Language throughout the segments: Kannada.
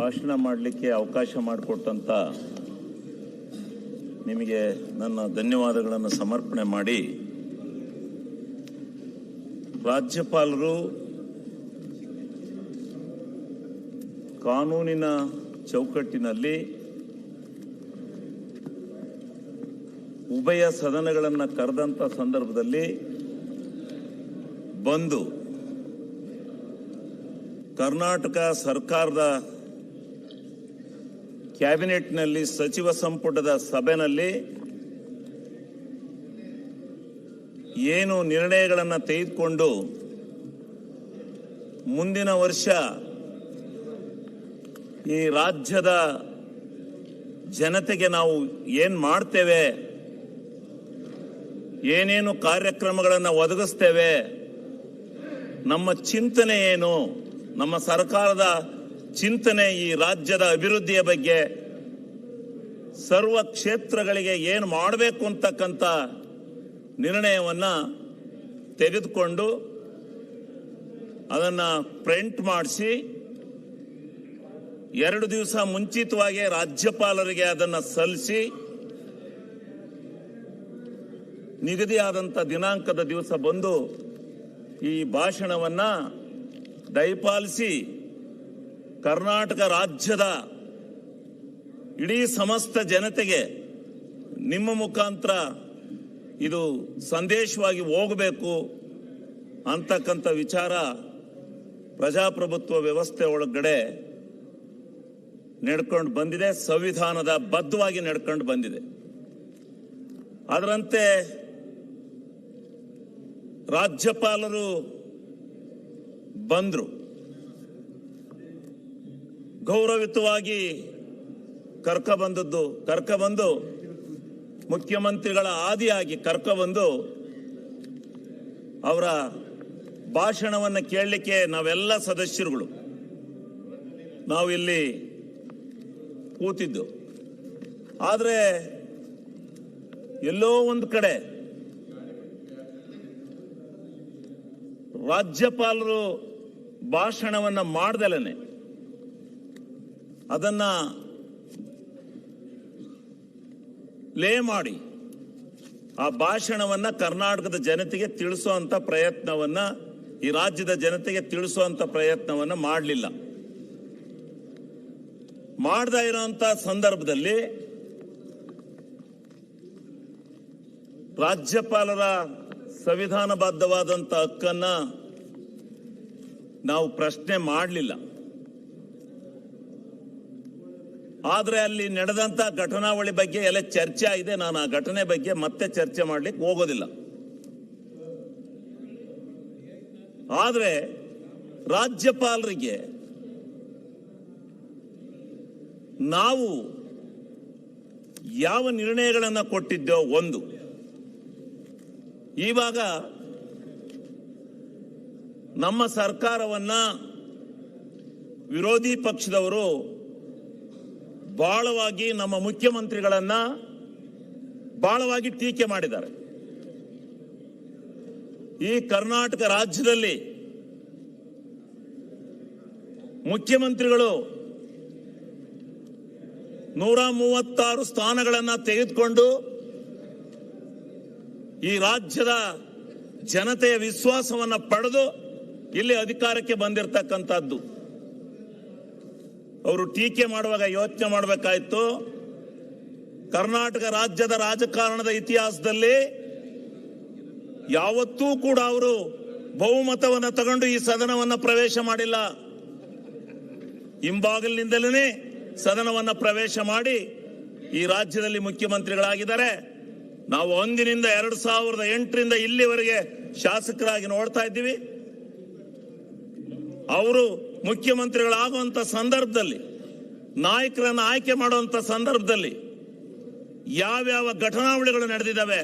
ಭಾಷಣ ಮಾಡಲಿಕ್ಕೆ ಅವಕಾಶ ಮಾಡಿಕೊಟ್ಟಂತ ನಿಮಗೆ ನನ್ನ ಧನ್ಯವಾದಗಳನ್ನು ಸಮರ್ಪಣೆ ಮಾಡಿ, ರಾಜ್ಯಪಾಲರು ಕಾನೂನಿನ ಚೌಕಟ್ಟಿನಲ್ಲಿ ಉಭಯ ಸದನಗಳನ್ನು ಕರೆದಂತ ಸಂದರ್ಭದಲ್ಲಿ ಬಂದು ಕರ್ನಾಟಕ ಸರ್ಕಾರದ ಕ್ಯಾಬಿನೆಟ್ನಲ್ಲಿ ಸಚಿವ ಸಂಪುಟದ ಸಭೆಯಲ್ಲಿ ಏನು ನಿರ್ಣಯಗಳನ್ನು ತೆಗೆದುಕೊಂಡು ಮುಂದಿನ ವರ್ಷ ಈ ರಾಜ್ಯದ ಜನತೆಗೆ ನಾವು ಏನು ಮಾಡ್ತೇವೆ, ಏನೇನು ಕಾರ್ಯಕ್ರಮಗಳನ್ನು ಒದಗಿಸ್ತೇವೆ, ನಮ್ಮ ಚಿಂತನೆ ಏನು, ನಮ್ಮ ಸರ್ಕಾರದ ಚಿಂತನೆ ಈ ರಾಜ್ಯದ ಅಭಿವೃದ್ಧಿಯ ಬಗ್ಗೆ, ಸರ್ವ ಕ್ಷೇತ್ರಗಳಿಗೆ ಏನು ಮಾಡಬೇಕು ಅಂತಕ್ಕಂಥ ನಿರ್ಣಯವನ್ನು ತೆಗೆದುಕೊಂಡು ಅದನ್ನು ಪ್ರಿಂಟ್ ಮಾಡಿಸಿ 2 ದಿವಸ ಮುಂಚಿತವಾಗಿ ರಾಜ್ಯಪಾಲರಿಗೆ ಅದನ್ನು ಸಲ್ಲಿಸಿ ನಿಗದಿಯಾದಂಥ ದಿನಾಂಕದ ದಿವಸ ಬಂದು ಈ ಭಾಷಣವನ್ನು ದಯಪಾಲಿಸಿ ಕರ್ನಾಟಕ ರಾಜ್ಯದ ಇಡೀ ಸಮಸ್ತ ಜನತೆಗೆ ನಿಮ್ಮ ಮುಖಾಂತರ ಇದು ಸಂದೇಶವಾಗಿ ಹೋಗಬೇಕು ಅಂತಕ್ಕಂಥ ವಿಚಾರ ಪ್ರಜಾಪ್ರಭುತ್ವ ವ್ಯವಸ್ಥೆ ಒಳಗಡೆ ನಡ್ಕೊಂಡು ಬಂದಿದೆ, ಸಂವಿಧಾನದ ಬದ್ಧವಾಗಿ ನಡ್ಕೊಂಡು ಬಂದಿದೆ. ಅದರಂತೆ ರಾಜ್ಯಪಾಲರು ಬಂದರು, ಗೌರವಿತವಾಗಿ ಕರ್ಕಬಂದು ಮುಖ್ಯಮಂತ್ರಿಗಳ ಆದಿಯಾಗಿ ಕರ್ಕಬಂದು ಅವರ ಭಾಷಣವನ್ನು ಕೇಳಲಿಕ್ಕೆ ನಾವೆಲ್ಲ ಸದಸ್ಯರುಗಳು ನಾವು ಇಲ್ಲಿ ಕೂತಿದ್ದು. ಆದರೆ ಎಲ್ಲೋ ಒಂದು ಕಡೆ ರಾಜ್ಯಪಾಲರು ಭಾಷಣವನ್ನು ಮಾಡ್ದಲೇನೆ ಅದನ್ನ ಲೇ ಮಾಡಿ ಆ ಭಾಷಣವನ್ನ ಕರ್ನಾಟಕದ ಜನತೆಗೆ ತಿಳಿಸುವಂತ ಪ್ರಯತ್ನವನ್ನ, ಈ ರಾಜ್ಯದ ಜನತೆಗೆ ತಿಳಿಸುವಂತ ಪ್ರಯತ್ನವನ್ನ ಮಾಡಲಿಲ್ಲ. ಮಾಡದೇ ಇರುವಂತ ಸಂದರ್ಭದಲ್ಲಿ ರಾಜ್ಯಪಾಲರ ಸಂವಿಧಾನಬದ್ಧವಾದಂತ ಹಕ್ಕನ್ನ ನಾವು ಪ್ರಶ್ನೆ ಮಾಡಲಿಲ್ಲ. ಆದ್ರೆ ಅಲ್ಲಿ ನಡೆದಂತ ಘಟನಾವಳಿ ಬಗ್ಗೆ ಎಲ್ಲ ಚರ್ಚೆ ಆಗಿದೆ. ನಾನು ಆ ಘಟನೆ ಬಗ್ಗೆ ಮತ್ತೆ ಚರ್ಚೆ ಮಾಡ್ಲಿಕ್ಕೆ ಹೋಗೋದಿಲ್ಲ. ಆದ್ರೆ ರಾಜ್ಯಪಾಲರಿಗೆ ನಾವು ಯಾವ ನಿರ್ಣಯಗಳನ್ನು ಕೊಟ್ಟಿದ್ದೋ ಒಂದು, ಇವಾಗ ನಮ್ಮ ಸರ್ಕಾರವನ್ನ ವಿರೋಧಿ ಪಕ್ಷದವರು ಬಹಳವಾಗಿ ನಮ್ಮ ಮುಖ್ಯಮಂತ್ರಿಗಳನ್ನ ಬಹಳವಾಗಿ ಟೀಕೆ ಮಾಡಿದ್ದಾರೆ. ಈ ಕರ್ನಾಟಕ ರಾಜ್ಯದಲ್ಲಿ ಮುಖ್ಯಮಂತ್ರಿಗಳು 136 ಸ್ಥಾನಗಳನ್ನು ತೆಗೆದುಕೊಂಡು ಈ ರಾಜ್ಯದ ಜನತೆಯ ವಿಶ್ವಾಸವನ್ನು ಪಡೆದು ಇಲ್ಲಿ ಅಧಿಕಾರಕ್ಕೆ ಬಂದಿರತಕ್ಕಂಥದ್ದು. ಅವರು ಟೀಕೆ ಮಾಡುವಾಗ ಯೋಚನೆ ಮಾಡಬೇಕಾಯ್ತು, ಕರ್ನಾಟಕ ರಾಜ್ಯದ ರಾಜಕಾರಣದ ಇತಿಹಾಸದಲ್ಲಿ ಯಾವತ್ತೂ ಕೂಡ ಅವರು ಬಹುಮತವನ್ನು ತಗೊಂಡು ಈ ಸದನವನ್ನು ಪ್ರವೇಶ ಮಾಡಿಲ್ಲ. ಹಿಂಬಾಗಿಲಿನಿಂದಲೇ ಸದನವನ್ನು ಪ್ರವೇಶ ಮಾಡಿ ಈ ರಾಜ್ಯದಲ್ಲಿ ಮುಖ್ಯಮಂತ್ರಿಗಳಾಗಿದ್ದಾರೆ. ನಾವು 2008ರಿಂದ ಇಲ್ಲಿವರೆಗೆ ಶಾಸಕರಾಗಿ ನೋಡ್ತಾ ಇದ್ದೀವಿ. ಅವರು ಮುಖ್ಯಮಂತ್ರಿಗಳಾಗುವಂತ ಸಂದರ್ಭದಲ್ಲಿ, ನಾಯಕರನ್ನು ಆಯ್ಕೆ ಮಾಡುವಂತ ಸಂದರ್ಭದಲ್ಲಿ ಯಾವ್ಯಾವ ಘಟನಾವಳಿಗಳು ನಡೆದಿದ್ದಾವೆ.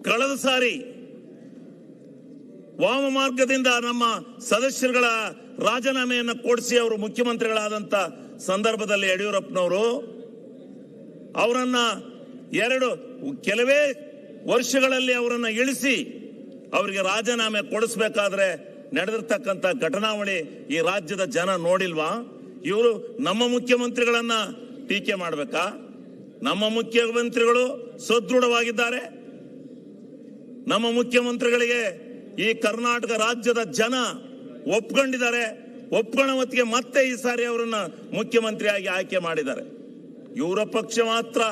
ಕಳೆದ ಸಾರಿ ವಾಮ ಮಾರ್ಗದಿಂದ ನಮ್ಮ ಸದಸ್ಯರುಗಳ ರಾಜೀನಾಮೆಯನ್ನು ಕೊಡಿಸಿ ಅವರು ಮುಖ್ಯಮಂತ್ರಿಗಳಾದಂತ ಸಂದರ್ಭದಲ್ಲಿ ಯಡಿಯೂರಪ್ಪನವರು ಅವರನ್ನ ಕೆಲವೇ ವರ್ಷಗಳಲ್ಲಿ ಅವರನ್ನ ಇಳಿಸಿ ಅವರಿಗೆ ರಾಜೀನಾಮೆ ಕೊಡಿಸಬೇಕಾದ್ರೆ ನಡೆದಿರ್ತಕ್ಕಂಥ ಘಟನಾವಳಿ ಈ ರಾಜ್ಯದ ಜನ ನೋಡಿಲ್ವಾ? ಇವರು ನಮ್ಮ ಮುಖ್ಯಮಂತ್ರಿಗಳನ್ನ ಟೀಕೆ ಮಾಡಬೇಕಾ? ನಮ್ಮ ಮುಖ್ಯಮಂತ್ರಿಗಳು ಸದೃಢವಾಗಿದ್ದಾರೆ. ನಮ್ಮ ಮುಖ್ಯಮಂತ್ರಿಗಳಿಗೆ ಈ ಕರ್ನಾಟಕ ರಾಜ್ಯದ ಜನ ಒಪ್ಕೊಂಡಿದ್ದಾರೆ. ಒಪ್ಕೊಳ್ಳೋ ಹೊತ್ತಿಗೆ ಮತ್ತೆ ಈ ಸಾರಿ ಅವರನ್ನ ಮುಖ್ಯಮಂತ್ರಿಯಾಗಿ ಆಯ್ಕೆ ಮಾಡಿದ್ದಾರೆ. ಇವರ ಪಕ್ಷ ಮಾತ್ರ,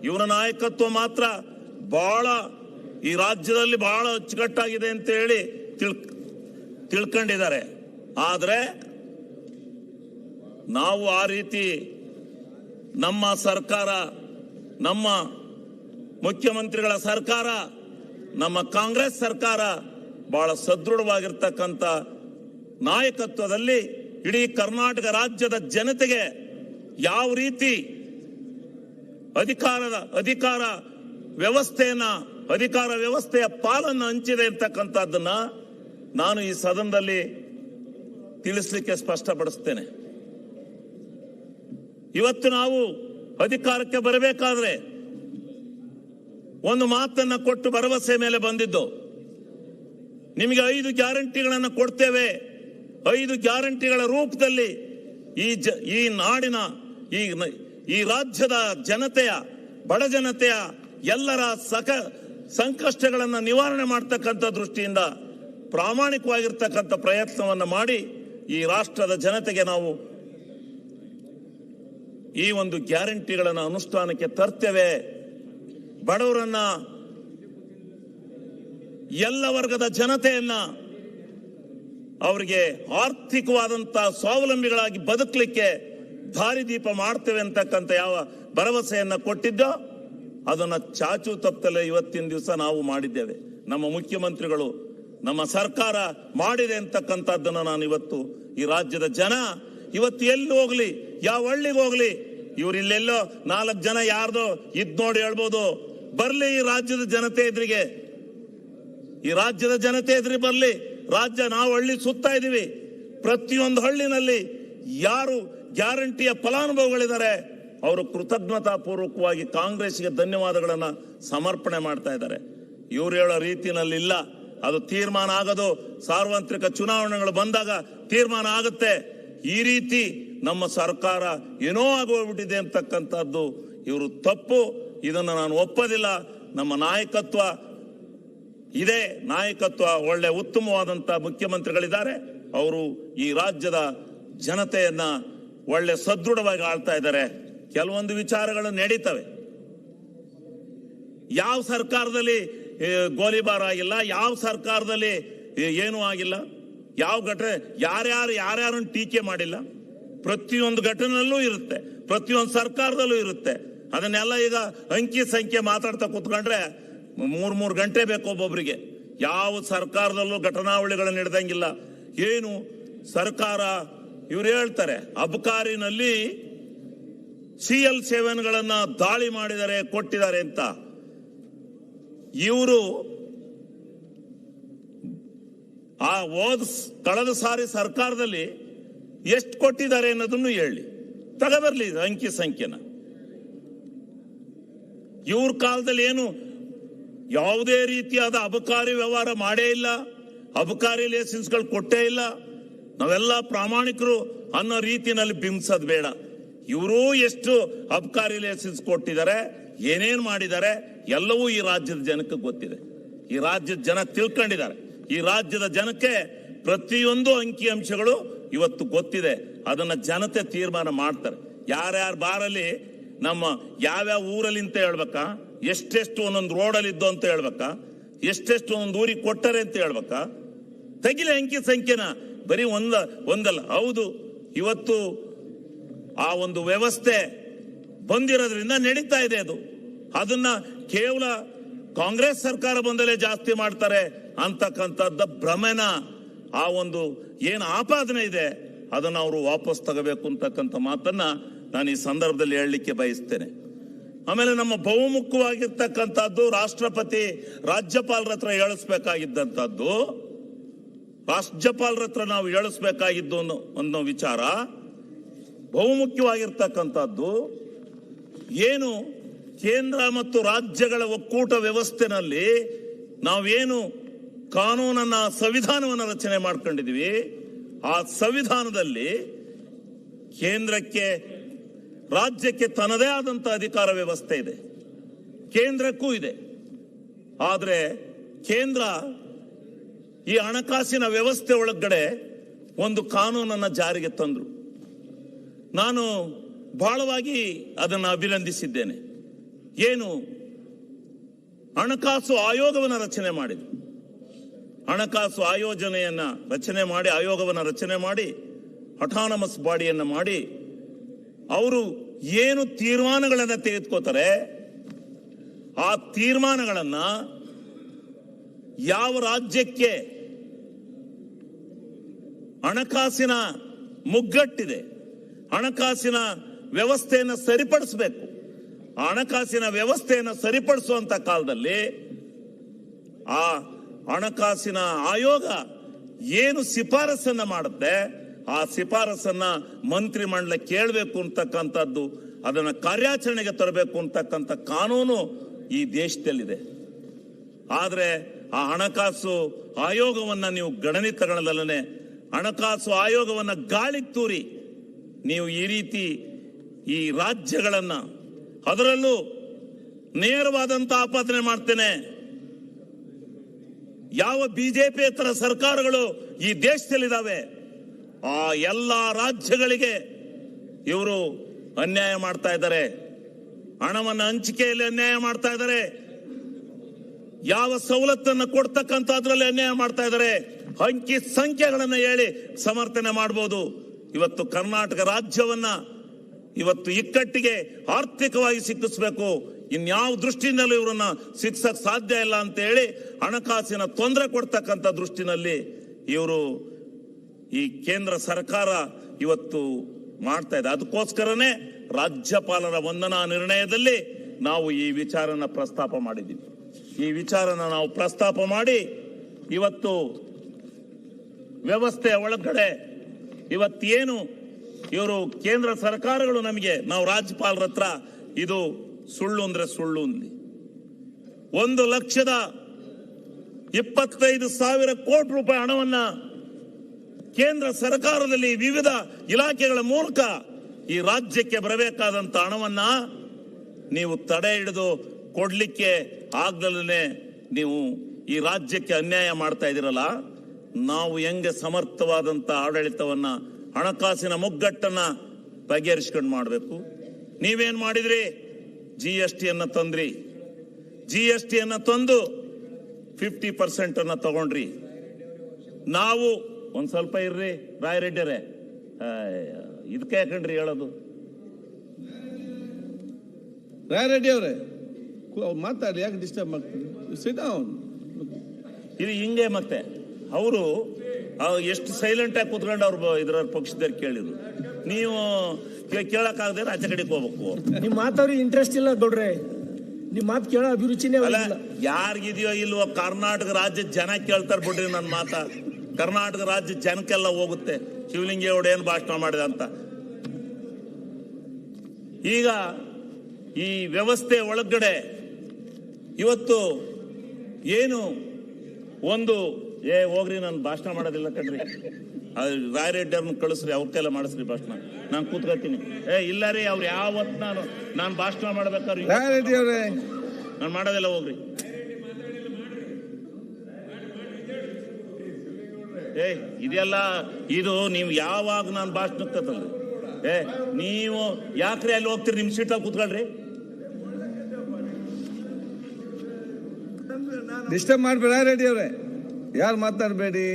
ಇವರ ನಾಯಕತ್ವ ಮಾತ್ರ ಬಹಳ ಈ ರಾಜ್ಯದಲ್ಲಿ ಬಹಳ ಅಚ್ಚುಕಟ್ಟಾಗಿದೆ ಅಂತ ಹೇಳಿ ತಿಳ್ಕೊಂಡಿದ್ದಾರೆ. ಆದ್ರೆ ನಾವು ಆ ರೀತಿ ನಮ್ಮ ಸರ್ಕಾರ, ನಮ್ಮ ಮುಖ್ಯಮಂತ್ರಿಗಳ ಸರ್ಕಾರ, ನಮ್ಮ ಕಾಂಗ್ರೆಸ್ ಸರ್ಕಾರ ಬಹಳ ಸದೃಢವಾಗಿರ್ತಕ್ಕಂಥ ನಾಯಕತ್ವದಲ್ಲಿ ಇಡೀ ಕರ್ನಾಟಕ ರಾಜ್ಯದ ಜನತೆಗೆ ಯಾವ ರೀತಿ ಅಧಿಕಾರ ವ್ಯವಸ್ಥೆಯ ಪಾಲನ್ನು ಹಂಚಿದೆ ಅಂತಕ್ಕಂಥದ್ದನ್ನ ನಾನು ಈ ಸದನದಲ್ಲಿ ತಿಳಿಸಲಿಕ್ಕೆ ಸ್ಪಷ್ಟಪಡಿಸ್ತೇನೆ. ಇವತ್ತು ನಾವು ಅಧಿಕಾರಕ್ಕೆ ಬರಬೇಕಾದ್ರೆ ಒಂದು ಮಾತನ್ನ ಕೊಟ್ಟು ಭರವಸೆ ಮೇಲೆ ಬಂದಿದ್ದು, ನಿಮಗೆ 5 ಗ್ಯಾರಂಟಿಗಳನ್ನು ಕೊಡ್ತೇವೆ. 5 ಗ್ಯಾರಂಟಿಗಳ ರೂಪದಲ್ಲಿ ಈ ನಾಡಿನ ಈ ರಾಜ್ಯದ ಜನತೆಯ, ಬಡ ಜನತೆಯ ಎಲ್ಲರ ಸಂಕಷ್ಟಗಳನ್ನು ನಿವಾರಣೆ ಮಾಡತಕ್ಕಂಥ ದೃಷ್ಟಿಯಿಂದ ಪ್ರಾಮಾಣಿಕವಾಗಿರ್ತಕ್ಕಂಥ ಪ್ರಯತ್ನವನ್ನು ಮಾಡಿ ಈ ರಾಷ್ಟ್ರದ ಜನತೆಗೆ ನಾವು ಈ ಒಂದು ಗ್ಯಾರಂಟಿಗಳನ್ನು ಅನುಷ್ಠಾನಕ್ಕೆ ತರ್ತೇವೆ. ಬಡವರನ್ನ, ಎಲ್ಲ ವರ್ಗದ ಜನತೆಯನ್ನ ಅವರಿಗೆ ಆರ್ಥಿಕವಾದಂತ ಸ್ವಾವಲಂಬಿಗಳಾಗಿ ಬದುಕಲಿಕ್ಕೆ ದಾರಿದೀಪ ಮಾಡ್ತೇವೆ ಅಂತಕ್ಕಂಥ ಯಾವ ಭರವಸೆಯನ್ನ ಕೊಟ್ಟಿದ್ದೋ ಅದನ್ನ ಚಾಚು ತಪ್ಪಲೆ ಇವತ್ತಿನ ದಿವಸ ನಾವು ಮಾಡಿದ್ದೇವೆ. ನಮ್ಮ ಮುಖ್ಯಮಂತ್ರಿಗಳು, ನಮ್ಮ ಸರ್ಕಾರ ಮಾಡಿದೆ ಅಂತಕ್ಕಂಥದ್ದನ್ನು ನಾನು ಇವತ್ತು ಈ ರಾಜ್ಯದ ಜನ ಇವತ್ತು ಎಲ್ಲಿ ಹೋಗ್ಲಿ, ಯಾವ ಹಳ್ಳಿಗೆ ಹೋಗ್ಲಿ, ಇವ್ರು ಇಲ್ಲೆಲ್ಲೋ 4 ಜನ ಯಾರ್ದೋ ಇದ್ ನೋಡಿ ಹೇಳ್ಬೋದು, ಬರ್ಲಿ ಈ ರಾಜ್ಯದ ಜನತೆ ಎದುರಿಗೆ, ಈ ರಾಜ್ಯದ ಜನತೆ ಎದುರಿಗೆ ಬರ್ಲಿ. ರಾಜ್ಯ ನಾವು ಹಳ್ಳಿ ಸುತ್ತಾ ಇದೀವಿ. ಪ್ರತಿಯೊಂದು ಹಳ್ಳಿನಲ್ಲಿ ಯಾರು ಗ್ಯಾರಂಟಿಯ ಫಲಾನುಭವಿಗಳಿದ್ದಾರೆ ಅವರು ಕೃತಜ್ಞತಾ ಪೂರ್ವಕವಾಗಿ ಕಾಂಗ್ರೆಸ್ಗೆ ಧನ್ಯವಾದಗಳನ್ನ ಸಮರ್ಪಣೆ ಮಾಡ್ತಾ ಇದ್ದಾರೆ. ಇವ್ರು ಹೇಳೋ ರೀತಿನಲ್ಲಿ ಇಲ್ಲ. ಅದು ತೀರ್ಮಾನ ಆಗೋದು ಸಾರ್ವತ್ರಿಕ ಚುನಾವಣೆಗಳು ಬಂದಾಗ ತೀರ್ಮಾನ ಆಗುತ್ತೆ. ಈ ರೀತಿ ನಮ್ಮ ಸರ್ಕಾರ ಏನೋ ಆಗೋಗ್ಬಿಟ್ಟಿದೆ ಅಂತಕ್ಕಂಥದ್ದು ಇವರು ತಪ್ಪು. ಇದನ್ನು ನಾನು ಒಪ್ಪೋದಿಲ್ಲ. ನಮ್ಮ ನಾಯಕತ್ವ ಇದೆ, ನಾಯಕತ್ವ ಒಳ್ಳೆ ಉತ್ತಮವಾದಂತ ಮುಖ್ಯಮಂತ್ರಿಗಳಿದ್ದಾರೆ. ಅವರು ಈ ರಾಜ್ಯದ ಜನತೆಯನ್ನ ಒಳ್ಳೆ ಸದೃಢವಾಗಿ ಆಳ್ತಾ ಇದ್ದಾರೆ. ಕೆಲವೊಂದು ವಿಚಾರಗಳು ನಡೀತವೆ. ಯಾವ ಸರ್ಕಾರದಲ್ಲಿ ಗೋಲಿಬಾರ್ ಆಗಿಲ್ಲ, ಯಾವ ಸರ್ಕಾರದಲ್ಲಿ ಏನೂ ಆಗಿಲ್ಲ, ಯಾವ ಘಟನೆ ಯಾರ್ಯಾರನ್ನು ಟೀಕೆ ಮಾಡಿಲ್ಲ. ಪ್ರತಿಯೊಂದು ಘಟನೆಯಲ್ಲೂ ಇರುತ್ತೆ, ಪ್ರತಿಯೊಂದು ಸರ್ಕಾರದಲ್ಲೂ ಇರುತ್ತೆ. ಅದನ್ನೆಲ್ಲ ಈಗ ಅಂಕಿ ಸಂಖ್ಯೆ ಮಾತಾಡ್ತಾ ಕೂತ್ಕೊಂಡ್ರೆ 3 ಗಂಟೆ ಬೇಕು ಒಬ್ಬೊಬ್ಬರಿಗೆ. ಯಾವ ಸರ್ಕಾರದಲ್ಲೂ ಘಟನಾವಳಿಗಳು ನಡೆದಂಗಿಲ್ಲ. ಏನು ಸರ್ಕಾರ ಇವ್ರು ಹೇಳ್ತಾರೆ ಅಬಕಾರಿನಲ್ಲಿ CL7ಗಳನ್ನ ದಾಳಿ ಮಾಡಿದ್ದಾರೆ, ಕೊಟ್ಟಿದ್ದಾರೆ ಅಂತ. ಇವರು ಕಳೆದ ಸಾರಿ ಸರ್ಕಾರದಲ್ಲಿ ಎಷ್ಟು ಕೊಟ್ಟಿದ್ದಾರೆ ಅನ್ನೋದನ್ನು ಹೇಳಿ, ತಗೋಬರ್ಲಿ ಅಂಕಿ ಸಂಖ್ಯೆನ. ಇವ್ರ ಕಾಲದಲ್ಲಿ ಏನು ಯಾವುದೇ ರೀತಿಯಾದ ಅಬಕಾರಿ ವ್ಯವಹಾರ ಮಾಡೇ ಇಲ್ಲ, ಅಬಕಾರಿ ಲೈಸೆನ್ಸ್ಗಳು ಕೊಟ್ಟೇ ಇಲ್ಲ. ನಾವೆಲ್ಲ ಪ್ರಾಮಾಣಿಕರು ಅನ್ನೋ ರೀತಿಯಲ್ಲಿ ಬಿಂಬಿಸೋದು ಬೇಡ. ಇವರು ಎಷ್ಟು ಅಬಕಾರಿ ಲೈಸೆನ್ಸ್ ಕೊಟ್ಟಿದ್ದಾರೆ, ಏನೇನು ಮಾಡಿದ್ದಾರೆ ಎಲ್ಲವೂ ಈ ರಾಜ್ಯದ ಜನಕ್ಕೆ ಗೊತ್ತಿದೆ. ಈ ರಾಜ್ಯದ ಜನ ತಿಳ್ಕೊಂಡಿದ್ದಾರೆ. ಈ ರಾಜ್ಯದ ಜನಕ್ಕೆ ಪ್ರತಿಯೊಂದು ಅಂಕಿ ಅಂಶಗಳು ಇವತ್ತು ಗೊತ್ತಿದೆ. ಅದನ್ನ ಜನತೆ ತೀರ್ಮಾನ ಮಾಡ್ತಾರೆ. ಯಾರ್ಯಾರು ಬಾರಲ್ಲಿ ನಮ್ಮ ಯಾವ್ಯಾವ ಊರಲ್ಲಿ ಅಂತ ಹೇಳ್ಬೇಕಾ, ಎಷ್ಟೆಷ್ಟು ಒಂದೊಂದು ರೋಡಲ್ಲಿ ಇದ್ದು ಅಂತ ಹೇಳ್ಬೇಕಾ, ಎಷ್ಟೆಷ್ಟು ಒಂದೊಂದು ಊರಿಗೆ ಕೊಟ್ಟರೆ ಅಂತ ಹೇಳ್ಬೇಕಾ. ತೆಗಿಲೆ ಅಂಕಿ ಸಂಖ್ಯೆನ, ಬರೀ ಒಂದಲ್ಲ. ಹೌದು, ಇವತ್ತು ಆ ಒಂದು ವ್ಯವಸ್ಥೆ ಬಂದಿರೋದ್ರಿಂದ ನಡೀತಾ ಇದೆ. ಅದನ್ನ ಕೇವಲ ಕಾಂಗ್ರೆಸ್ ಸರ್ಕಾರ ಬಂದಲೇ ಜಾಸ್ತಿ ಮಾಡ್ತಾರೆ ಅಂತಕ್ಕಂಥದ್ದ ಭ್ರಮೆನ, ಆ ಒಂದು ಏನು ಆಪಾದನೆ ಇದೆ ಅದನ್ನ ಅವರು ವಾಪಸ್ ತಗೋಬೇಕು ಅಂತಕ್ಕಂಥ ಮಾತನ್ನ ನಾನು ಈ ಸಂದರ್ಭದಲ್ಲಿ ಹೇಳಲಿಕ್ಕೆ ಬಯಸ್ತೇನೆ. ಆಮೇಲೆ ನಮ್ಮ ಬಹುಮುಖ್ಯವಾಗಿರ್ತಕ್ಕಂಥದ್ದು ರಾಷ್ಟ್ರಪತಿ ರಾಜ್ಯಪಾಲರ ಹತ್ರ ಹೇಳಿಸ್ಬೇಕಾಗಿದ್ದಂಥದ್ದು, ರಾಜ್ಯಪಾಲರ ಹತ್ರ ನಾವು ಹೇಳಿಸ್ಬೇಕಾಗಿದ್ದು ಅನ್ನೋ ವಿಚಾರ ಬಹುಮುಖ್ಯವಾಗಿರ್ತಕ್ಕಂಥದ್ದು. ಏನು ಕೇಂದ್ರ ಮತ್ತು ರಾಜ್ಯಗಳ ಒಕ್ಕೂಟ ವ್ಯವಸ್ಥೆನಲ್ಲಿ ನಾವೇನು ಕಾನೂನನ್ನ, ಸಂವಿಧಾನವನ್ನು ರಚನೆ ಮಾಡ್ಕೊಂಡಿದೀವಿ, ಆ ಸಂವಿಧಾನದಲ್ಲಿ ಕೇಂದ್ರಕ್ಕೆ, ರಾಜ್ಯಕ್ಕೆ ತನ್ನದೇ ಆದಂಥ ಅಧಿಕಾರ ವ್ಯವಸ್ಥೆ ಇದೆ, ಕೇಂದ್ರಕ್ಕೂ ಇದೆ. ಆದರೆ ಕೇಂದ್ರ ಈ ಹಣಕಾಸಿನ ವ್ಯವಸ್ಥೆ ಒಳಗಡೆ ಒಂದು ಕಾನೂನನ್ನು ಜಾರಿಗೆ ತಂದರು. ನಾನು ಬಹಳವಾಗಿ ಅದನ್ನು ಅಭಿನಂದಿಸಿದ್ದೇನೆ. ಏನು, ಹಣಕಾಸು ಆಯೋಗವನ್ನು ರಚನೆ ಮಾಡಿದ್ರು. ಹಣಕಾಸು ಆಯೋಗವನ್ನು ರಚನೆ ಮಾಡಿ ಅಟಾನಮಸ್ ಬಾಡಿಯನ್ನು ಮಾಡಿ ಅವರು ಏನು ತೀರ್ಮಾನಗಳನ್ನು ತೆಗೆದುಕೋತಾರೆ ಆ ತೀರ್ಮಾನಗಳನ್ನು ಯಾವ ರಾಜ್ಯಕ್ಕೆ ಹಣಕಾಸಿನ ಮುಗ್ಗಟ್ಟಿದೆ, ಹಣಕಾಸಿನ ವ್ಯವಸ್ಥೆಯನ್ನು ಸರಿಪಡಿಸಬೇಕು. ಆ ಹಣಕಾಸಿನ ವ್ಯವಸ್ಥೆಯನ್ನು ಸರಿಪಡಿಸುವಂತ ಕಾಲದಲ್ಲಿ ಆ ಹಣಕಾಸಿನ ಆಯೋಗ ಏನು ಶಿಫಾರಸನ್ನ ಮಾಡುತ್ತೆ ಆ ಶಿಫಾರಸನ್ನ ಮಂತ್ರಿಮಂಡಲ ಕೇಳಬೇಕು ಅಂತಕ್ಕಂಥದ್ದು, ಅದನ್ನು ಕಾರ್ಯಾಚರಣೆಗೆ ತರಬೇಕು ಅಂತಕ್ಕಂಥ ಕಾನೂನು ಈ ದೇಶದಲ್ಲಿದೆ. ಆದರೆ ಆ ಹಣಕಾಸು ಆಯೋಗವನ್ನ ನೀವು ಗಣನೆ ತಗೊಳ್ಳದಲ್ಲೇ ಹಣಕಾಸು ಆಯೋಗವನ್ನ ಗಾಳಿ ತೂರಿ ನೀವು ಈ ರೀತಿ ಈ ರಾಜ್ಯಗಳನ್ನ, ಅದರಲ್ಲೂ ನೇರವಾದಂತ ಆಪಾದನೆ ಮಾಡ್ತೇನೆ, ಯಾವ ಬಿಜೆಪಿಯೇತರ ಸರ್ಕಾರಗಳು ಈ ದೇಶದಲ್ಲಿದ್ದಾವೆ ಆ ಎಲ್ಲ ರಾಜ್ಯಗಳಿಗೆ ಇವರು ಅನ್ಯಾಯ ಮಾಡ್ತಾ ಇದ್ದಾರೆ, ಹಣವನ್ನು ಹಂಚಿಕೆಯಲ್ಲಿ ಅನ್ಯಾಯ ಮಾಡ್ತಾ ಇದ್ದಾರೆ, ಯಾವ ಸವಲತ್ತನ್ನು ಕೊಡ್ತಕ್ಕಂಥದ್ರಲ್ಲಿ ಅನ್ಯಾಯ ಮಾಡ್ತಾ ಇದ್ದಾರೆ. ಅಂಕಿ ಸಂಖ್ಯೆಗಳನ್ನು ಹೇಳಿ ಸಮರ್ಥನೆ ಮಾಡಬಹುದು. ಇವತ್ತು ಕರ್ನಾಟಕ ರಾಜ್ಯವನ್ನ ಇವತ್ತು ಇಕ್ಕಟ್ಟಿಗೆ ಆರ್ಥಿಕವಾಗಿ ಸಿಕ್ಕಿಸಬೇಕು, ಇನ್ಯಾವ ದೃಷ್ಟಿನಲ್ಲೂ ಇವರನ್ನ ಸಿಕ್ಸಕ್ ಸಾಧ್ಯ ಇಲ್ಲ ಅಂತ ಹೇಳಿ ಹಣಕಾಸಿನ ತೊಂದರೆ ಕೊಡ್ತಕ್ಕಂಥ ದೃಷ್ಟಿನಲ್ಲಿ ಇವರು ಈ ಕೇಂದ್ರ ಸರ್ಕಾರ ಇವತ್ತು ಮಾಡ್ತಾ ಇದೆ. ಅದಕ್ಕೋಸ್ಕರನೇ ರಾಜ್ಯಪಾಲರ ವಂದನಾ ನಿರ್ಣಯದಲ್ಲಿ ನಾವು ಈ ವಿಚಾರನ ಪ್ರಸ್ತಾಪ ಮಾಡಿದ್ದೀವಿ. ಈ ವಿಚಾರನ ನಾವು ಪ್ರಸ್ತಾಪ ಮಾಡಿ ಇವತ್ತು ವ್ಯವಸ್ಥೆಯ ಒಳಗಡೆ ಇವತ್ತೇನು ಇವರು ಕೇಂದ್ರ ಸರ್ಕಾರಗಳು ನಮಗೆ, ನಾವು ರಾಜ್ಯಪಾಲರ ಹತ್ರ ಇದು ಸುಳ್ಳು ಅಂದ್ರೆ ಸುಳ್ಳು ಅಂದ್ಲಿ, 1,25,000 ಕೋಟಿ ರೂಪಾಯಿ ಹಣವನ್ನ ಕೇಂದ್ರ ಸರ್ಕಾರದಲ್ಲಿ ವಿವಿಧ ಇಲಾಖೆಗಳ ಮೂಲಕ ಈ ರಾಜ್ಯಕ್ಕೆ ಬರಬೇಕಾದಂತ ಹಣವನ್ನ ನೀವು ತಡೆ ಹಿಡಿದು ಕೊಡ್ಲಿಕ್ಕೆ ಆಗ್ದಲೇ ನೀವು ಈ ರಾಜ್ಯಕ್ಕೆ ಅನ್ಯಾಯ ಮಾಡ್ತಾ ಇದ್ದೀರಲ್ಲ. ನಾವು ಹೆಂಗೆ ಸಮರ್ಥವಾದಂತ ಆಡಳಿತವನ್ನ, ಹಣಕಾಸಿನ ಮುಗ್ಗಟ್ಟನ್ನ ಬಗೆಹರಿಸಿಕೊಂಡು ಮಾಡಬೇಕು. ನೀವೇನ್ ಮಾಡಿದ್ರಿ, GST ತಂದ್ರಿ, GST ತಂದು 50% ಅನ್ನ ತಗೊಂಡ್ರಿ. ನಾವು ಒಂದ್ ಸ್ವಲ್ಪ ಇರ್ರಿ ರಾಯರೆಡ್ಡಿಯರೇ, ಇದಕ್ಕೆ ಯಾಕಂಡ್ರಿ ಹೇಳೋದು, ರಾಯರೆಡ್ಡಿ ಅವರೇ ಮಾತಾಡಿ, ಯಾಕೆ ಡಿಸ್ಟರ್ಬ್ ಮಾಡ್ತೀರಿ? ಇದು ಹಿಂಗೆ ಮತ್ತೆ ಅವರು ಎಷ್ಟು ಸೈಲೆಂಟ್ ಆಗಿ ಕೂತ್ಕೊಂಡು ಅವ್ರು ಇದ್ರ ಪಕ್ಷದವ್ರು ಕೇಳಿದ್ರು. ನೀವು ಕೇಳಕ್ಕಾಗದೆ ಆಚೆ ಕಡೆಗೆ ಹೋಗ್ಬೇಕು. ನಿಮ್ ಮಾತವ್ರಿಗೆ ಇಂಟ್ರೆಸ್ಟ್ ಇಲ್ಲ ಗೌಡ್ರೆ, ನಿಮ್ ಮಾತು ಕೇಳೋ ಅಭಿರುಚಿನೇ ಅಲ್ಲ. ಯಾರಿಗಿದೆಯೋ ಇಲ್ವೋ ಕರ್ನಾಟಕ ರಾಜ್ಯ ಜನ ಕೇಳ್ತಾರ ಬಿಡ್ರಿ ನನ್ನ ಮಾತ. ಕರ್ನಾಟಕ ರಾಜ್ಯ ಜನಕ್ಕೆಲ್ಲ ಹೋಗುತ್ತೆ ಶಿವಲಿಂಗೇಗೌಡ ಏನ್ ಭಾಷಣ ಮಾಡಿದ ಅಂತ. ಈಗ ಈ ವ್ಯವಸ್ಥೆ ಒಳಗಡೆ ಇವತ್ತು ಏನು ಒಂದು ಹೋಗ್ರಿ, ನಾನು ಭಾಷಣ ಮಾಡೋದಿಲ್ಲ ಕಣ್ರಿ, ರಾಯರೆಡ್ಡಿ ಅವ್ರನ್ನ ಕಳಿಸ್ರಿ, ಅವ್ರ ಮಾಡಿಸ್ರಿ ಭಾಷಣ, ನಾನು ಕೂತ್ಕೊಳ್ತೀನಿ. ಇಲ್ಲ ರೀ, ಅವ್ರು ಯಾವತ್ ನಾನು ಭಾಷಣ ಮಾಡ್ಬೇಕಾದ್ರೆ ರಾಯರೆಡ್ಡಿ ಅವರೇ ನಾನು ಮಾಡೋದಿಲ್ಲ, ಹೋಗ್ರಿ. ಇದೆಲ್ಲ ಇದು ನೀವು ಯಾವಾಗ ನಾನು ಭಾಷಣಕ್ಕತ್ತಲ್ರಿ, ನೀವು ಯಾಕ್ರಿ ಅಲ್ಲಿ ಹೋಗ್ತೀರಿ, ನಿಮ್ ಸೀಟಾಗಿ ಕೂತ್ಕೊಳ್ರಿ. ಡಿಸ್ಟರ್ಬ್ ಮಾಡ್ಬೇಡ ರೆಡ್ಡಿ ಅವ್ರೆ, ಯಾರು ಮಾತಾಡಬೇಡಿ.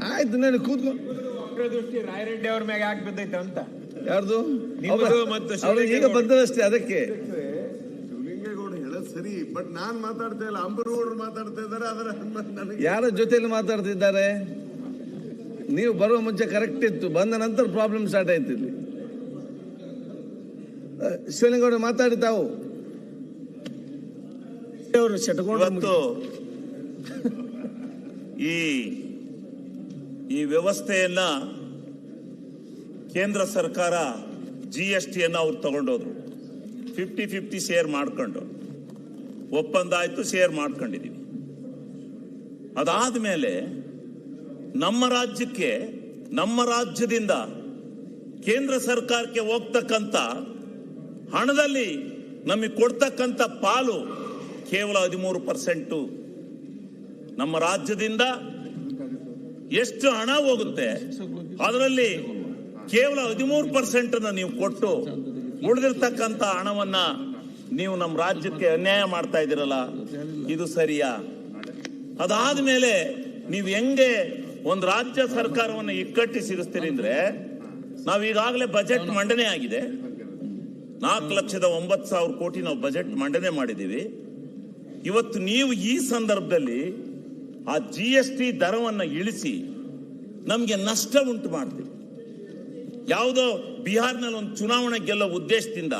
ಆಯ್ತು, ನಾನು ಕೂತ್ಕೊಂಡು ರಾಯರೆಡ್ಡಿ ಅವ್ರ ಮ್ಯಾಗ ಯಾಕೆ ಬಿದ್ದೈತೆ ಅಂತ. ಯಾರ್ದು ಈಗ ಬಂದದಷ್ಟೇ, ಅದಕ್ಕೆ ಶಿವಲಿಂಗೇಗೌಡ ಹೇಳೋದು ಸರಿ, ಬಟ್ ನಾನ್ ಮಾತಾಡ್ತಾ ಇಲ್ಲ, ಅಂಬರಗೌಡರು ಮಾತಾಡ್ತಾ ಇದ್ದಾರೆ. ಅದರ ಯಾರ ಜೊತೆಲಿ ಮಾತಾಡ್ತಿದ್ದಾರೆ? ನೀವು ಬರುವ ಮುಂಚೆ ಕರೆಕ್ಟ್ ಇತ್ತು, ಬಂದ ನಂತರ ಪ್ರಾಬ್ಲಮ್ ಸ್ಟಾರ್ಟ್ ಆಯ್ತಿದ್ವಿ. ಶಿವಲಿಂಗೇಗೌಡ ಮಾತಾಡಿ ತಾವು. ಇವತ್ತು ಈ ವ್ಯವಸ್ಥೆಯನ್ನ ಕೇಂದ್ರ ಸರ್ಕಾರ GST ಅವ್ರು ತಗೊಂಡೋದ್ರು, 50-50 ಶೇರ್ ಮಾಡ್ಕೊಂಡು ಒಪ್ಪಂದ ಆಯ್ತು, ಶೇರ್ ಮಾಡ್ಕೊಂಡಿದೀವಿ. ಅದಾದ್ಮೇಲೆ ನಮ್ಮ ರಾಜ್ಯಕ್ಕೆ ನಮ್ಮ ರಾಜ್ಯದಿಂದ ಕೇಂದ್ರ ಸರ್ಕಾರಕ್ಕೆ ಹೋಗ್ತಕ್ಕಂಥ ಹಣದಲ್ಲಿ ನಮಗೆ ಕೊಡ್ತಕ್ಕಂಥ ಪಾಲು ಕೇವಲ 13%. ನಮ್ಮ ರಾಜ್ಯದಿಂದ ಎಷ್ಟು ಹಣ ಹೋಗುತ್ತೆ ಅದರಲ್ಲಿ ಕೇವಲ 13% ನೀವು ಕೊಟ್ಟು ಉಳಿದಿರ್ತಕ್ಕಂಥ ಹಣವನ್ನ ನೀವು ನಮ್ಮ ರಾಜ್ಯಕ್ಕೆ ಅನ್ಯಾಯ ಮಾಡ್ತಾ ಇದ್ದೀರಲ್ಲ, ಇದು ಸರಿಯಾ? ಅದಾದ ಮೇಲೆ ನೀವು ಹೆಂಗೆ ಒಂದು ರಾಜ್ಯ ಸರ್ಕಾರವನ್ನು ಇಕ್ಕಟ್ಟಿಸಿರಿಸ್ತೀರಿ ಅಂದ್ರೆ, ನಾವು ಈಗಾಗಲೇ ಬಜೆಟ್ ಮಂಡನೆ ಆಗಿದೆ. 4,09,000 ಕೋಟಿ ನಾವು ಬಜೆಟ್ ಮಂಡನೆ ಮಾಡಿದ್ದೀವಿ. ಇವತ್ತು ನೀವು ಈ ಸಂದರ್ಭದಲ್ಲಿ ಆ GST ದರವನ್ನು ಇಳಿಸಿ ನಮಗೆ ನಷ್ಟ ಉಂಟು ಮಾಡ್ತೀವಿ. ಯಾವುದೋ ಬಿಹಾರ್ನಲ್ಲಿ ಒಂದು ಚುನಾವಣೆ ಗೆಲ್ಲೋ ಉದ್ದೇಶದಿಂದ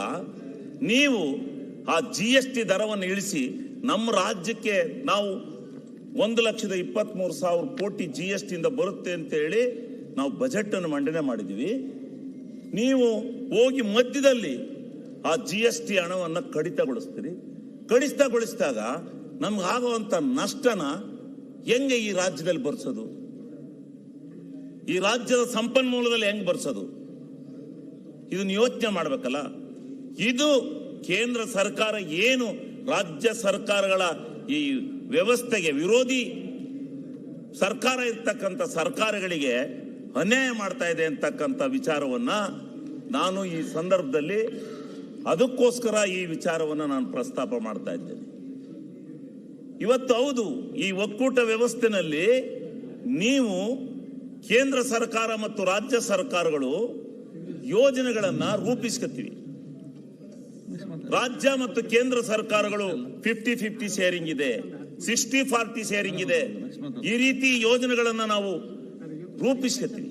ನೀವು ಆ GST ದರವನ್ನು ಇಳಿಸಿ ನಮ್ಮ ರಾಜ್ಯಕ್ಕೆ ನಾವು 1,23,000 ಕೋಟಿ GST ಇಂದ ಬರುತ್ತೆ ಅಂತ ಹೇಳಿ ನಾವು ಬಜೆಟ್ ಅನ್ನು ಮಂಡನೆ ಮಾಡಿದ್ದೀವಿ. ನೀವು ಹೋಗಿ ಮಧ್ಯದಲ್ಲಿ ಆ GST ಹಣವನ್ನು ಕಡಿತಗೊಳಿಸ್ತೀರಿ. ಕಡಿತಗೊಳಿಸಿದಾಗ ನಮ್ಗಾಗುವಂತ ನಷ್ಟನ ಹೆಂಗೆ ಈ ರಾಜ್ಯದಲ್ಲಿ ಬರ್ಸೋದು? ಈ ರಾಜ್ಯದ ಸಂಪನ್ಮೂಲದಲ್ಲಿ ಹೆಂಗ್ ಬರ್ಸೋದು? ಇದನ್ನ ಯೋಚನೆ ಮಾಡ್ಬೇಕಲ್ಲ. ಇದು ಕೇಂದ್ರ ಸರ್ಕಾರ ಏನು ರಾಜ್ಯ ಸರ್ಕಾರಗಳ ಈ ವ್ಯವಸ್ಥೆಗೆ ವಿರೋಧಿ ಸರ್ಕಾರ ಇರ್ತಕ್ಕಂಥ ಸರ್ಕಾರಗಳಿಗೆ ಅನ್ಯಾಯ ಮಾಡ್ತಾ ಇದೆ ಅಂತಕ್ಕಂಥ ವಿಚಾರವನ್ನ ನಾನು ಈ ಸಂದರ್ಭದಲ್ಲಿ ಅದಕ್ಕೋಸ್ಕರ ಈ ವಿಚಾರವನ್ನ ನಾನು ಪ್ರಸ್ತಾಪ ಮಾಡ್ತಾ ಇದ್ದೇನೆ. ಇವತ್ತು ಹೌದು, ಈ ಒಕ್ಕೂಟ ವ್ಯವಸ್ಥೆನಲ್ಲಿ ನೀವು ಕೇಂದ್ರ ಸರ್ಕಾರ ಮತ್ತು ರಾಜ್ಯ ಸರ್ಕಾರಗಳು ಯೋಜನೆಗಳನ್ನ ರೂಪಿಸ್ಕೊತೀವಿ. ರಾಜ್ಯ ಮತ್ತು ಕೇಂದ್ರ ಸರ್ಕಾರಗಳು 50-50 ಶೇರಿಂಗ್ ಇದೆ, 60-40 ಶೇರಿಂಗ್ ಇದೆ. ಈ ರೀತಿ ಯೋಜನೆಗಳನ್ನ ನಾವು ರೂಪಿಸ್ಕೊತೀವಿ.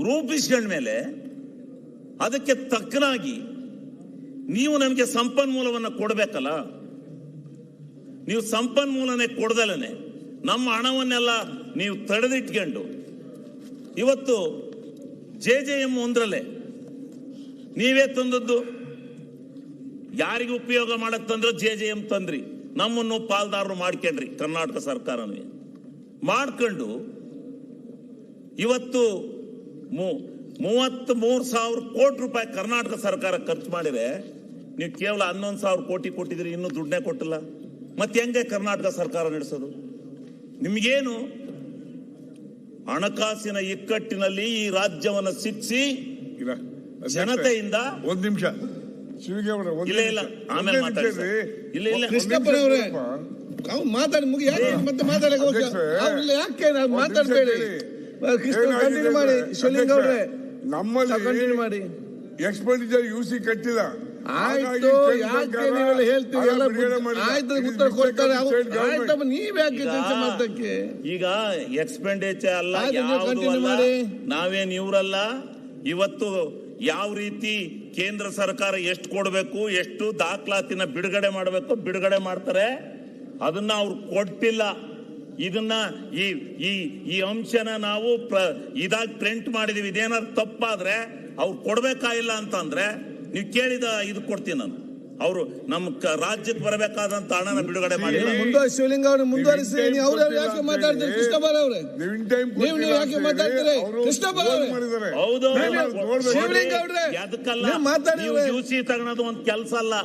ರೂಪಿಸ್ಕೊಂಡ್ಮೇಲೆ ಅದಕ್ಕೆ ತಕ್ಕನಾಗಿ ನೀವು ನಮಗೆ ಸಂಪನ್ಮೂಲವನ್ನು ಕೊಡಬೇಕಲ್ಲ. ನೀವು ಸಂಪನ್ಮೂಲನೆ ಕೊಡದಲನೆ ನಮ್ಮ ಹಣವನ್ನೆಲ್ಲ ನೀವು ತಡೆದಿಟ್ಕೊಂಡು ಇವತ್ತು JJM ಒಂದ್ರಲ್ಲೇ ನೀವೇ ತಂದದ್ದು. ಯಾರಿಗೆ ಉಪಯೋಗ ಮಾಡಕ್ ತಂದ್ರೆ JJM ತಂದ್ರಿ, ನಮ್ಮನ್ನು ಪಾಲ್ದಾರರು ಮಾಡ್ಕೊಂಡ್ರಿ. ಕರ್ನಾಟಕ ಸರ್ಕಾರನೇ ಮಾಡ್ಕೊಂಡು ಇವತ್ತು 33,000 ಕೋಟಿ ರೂಪಾಯಿ ಕರ್ನಾಟಕ ಸರ್ಕಾರ ಖರ್ಚು ಮಾಡಿದ್ರೆ ನೀವು ಕೇವಲ 11,000 ಕೋಟಿ ಕೊಟ್ಟಿದ್ರಿ, ಇನ್ನೂ ದುಡ್ಡೇ ಕೊಟ್ಟಿಲ್ಲ. ಮತ್ತೆ ಹೆಂಗೆ ಕರ್ನಾಟಕ ಸರ್ಕಾರ ನಡೆಸೋದು? ನಿಮ್ಗೇನು ಹಣಕಾಸಿನ ಇಕ್ಕಟ್ಟಿನಲ್ಲಿ ಈ ರಾಜ್ಯವನ್ನು ಶಿಕ್ಷಿ ಜನತೆಯಿಂದ ಒಂದ್ ನಿಮಿಷ ಇಲ್ಲ ಇಲ್ಲ ಆಮೇಲೆ ಮಾತಾಡಿ. ಇಲ್ಲ ಇಲ್ಲ ಕೃಷ್ಣಪ್ಪನವರೇ ಮಾತಾಡಿ ಮುಗಿ, ಮತ್ತೆ ಮಾತಾಡಕ್ಕೆ ಯಾಕೆ ಮಾತಾಡ್ಬೇಡಿ. ಕೃಷ್ಣ ಕಂಟಿನ್ಯೂ ಮಾಡಿ. ಶಿವಲಿಂಗ ಅವ್ರೆ ನಮ್ಮಲ್ಲಿ ಕಂಟಿನ್ಯೂ ಮಾಡಿ. ಎಕ್ಸ್ಪೆಂಡಿಚರ್ UC ಕಟ್ಟಿಲ್ಲ. ಆಯ್ತು, ಯಾಕೆ ನೀವೆಲ್ಲ ಹೇಳ್ತೀವಿ? ಆಯ್ತು, ಉತ್ತರ ಕೊಡ್ತಾರೆ. ಆಯ್ತಪ್ಪ, ನೀವ್ ಯಾಕೆ ಟೆನ್ಷನ್ ಮಾಡ್ತಕ್ಕೆ? ಈಗ ಎಕ್ಸ್ಪೆಂಡಿಚರ್ ಅಲ್ಲ, ನಾವೇನ್ ಇವ್ರಲ್ಲ. ಇವತ್ತು ಯಾವ ರೀತಿ ಕೇಂದ್ರ ಸರ್ಕಾರ ಎಷ್ಟು ಕೊಡಬೇಕು, ಎಷ್ಟು ದಾಖಲಾತಿನ ಬಿಡುಗಡೆ ಮಾಡಬೇಕು ಬಿಡುಗಡೆ ಮಾಡ್ತಾರೆ, ಅದನ್ನ ಅವ್ರು ಕೊಟ್ಟಿಲ್ಲ. ಇದನ್ನ ಈ ಅಂಶನ ನಾವು ಇದಾಗಿ ಪ್ರಿಂಟ್ ಮಾಡಿದೀವಿ. ಇದೇನಾದ್ರು ತಪ್ಪಾದ್ರೆ ಅವ್ರು ಕೊಡ್ಬೇಕಾಗಿಲ್ಲ ಅಂತಂದ್ರೆ ನೀವು ಕೇಳಿದ ಇದು ಕೊಡ್ತೀನಿ ನಾನು. ಅವರು ನಮ್ಮ ರಾಜ್ಯಕ್ಕೆ ಬರಬೇಕಾದಂತ ಹಣನ ಬಿಡುಗಡೆ ಮಾಡಿಲ್ಲ. ಶಿವಲಿಂಗ ಅವ್ರೆ ಮುಂದುವರಿಸಿ. ಅವ್ರು ಯಾಕೆ ಮಾತಾಡ್ತೀರಿ? ಕೃಷ್ಣಪ್ಪರ ಅವ್ರೆ ನೀವು ಯಾಕೆ ಮಾತಾಡ್ತೀರಿ? ಕೃಷ್ಣಪ್ಪರ ಅವ್ರೆ ಹೌದು, ಶಿವಲಿಂಗ ಅವ್ರೆ ಅದಕ್ಕಲ್ಲ ಮಾತಾಡಿ. UC ತಗೊಳೋದು ಒಂದ್ ಕೆಲಸ ಅಲ್ಲ.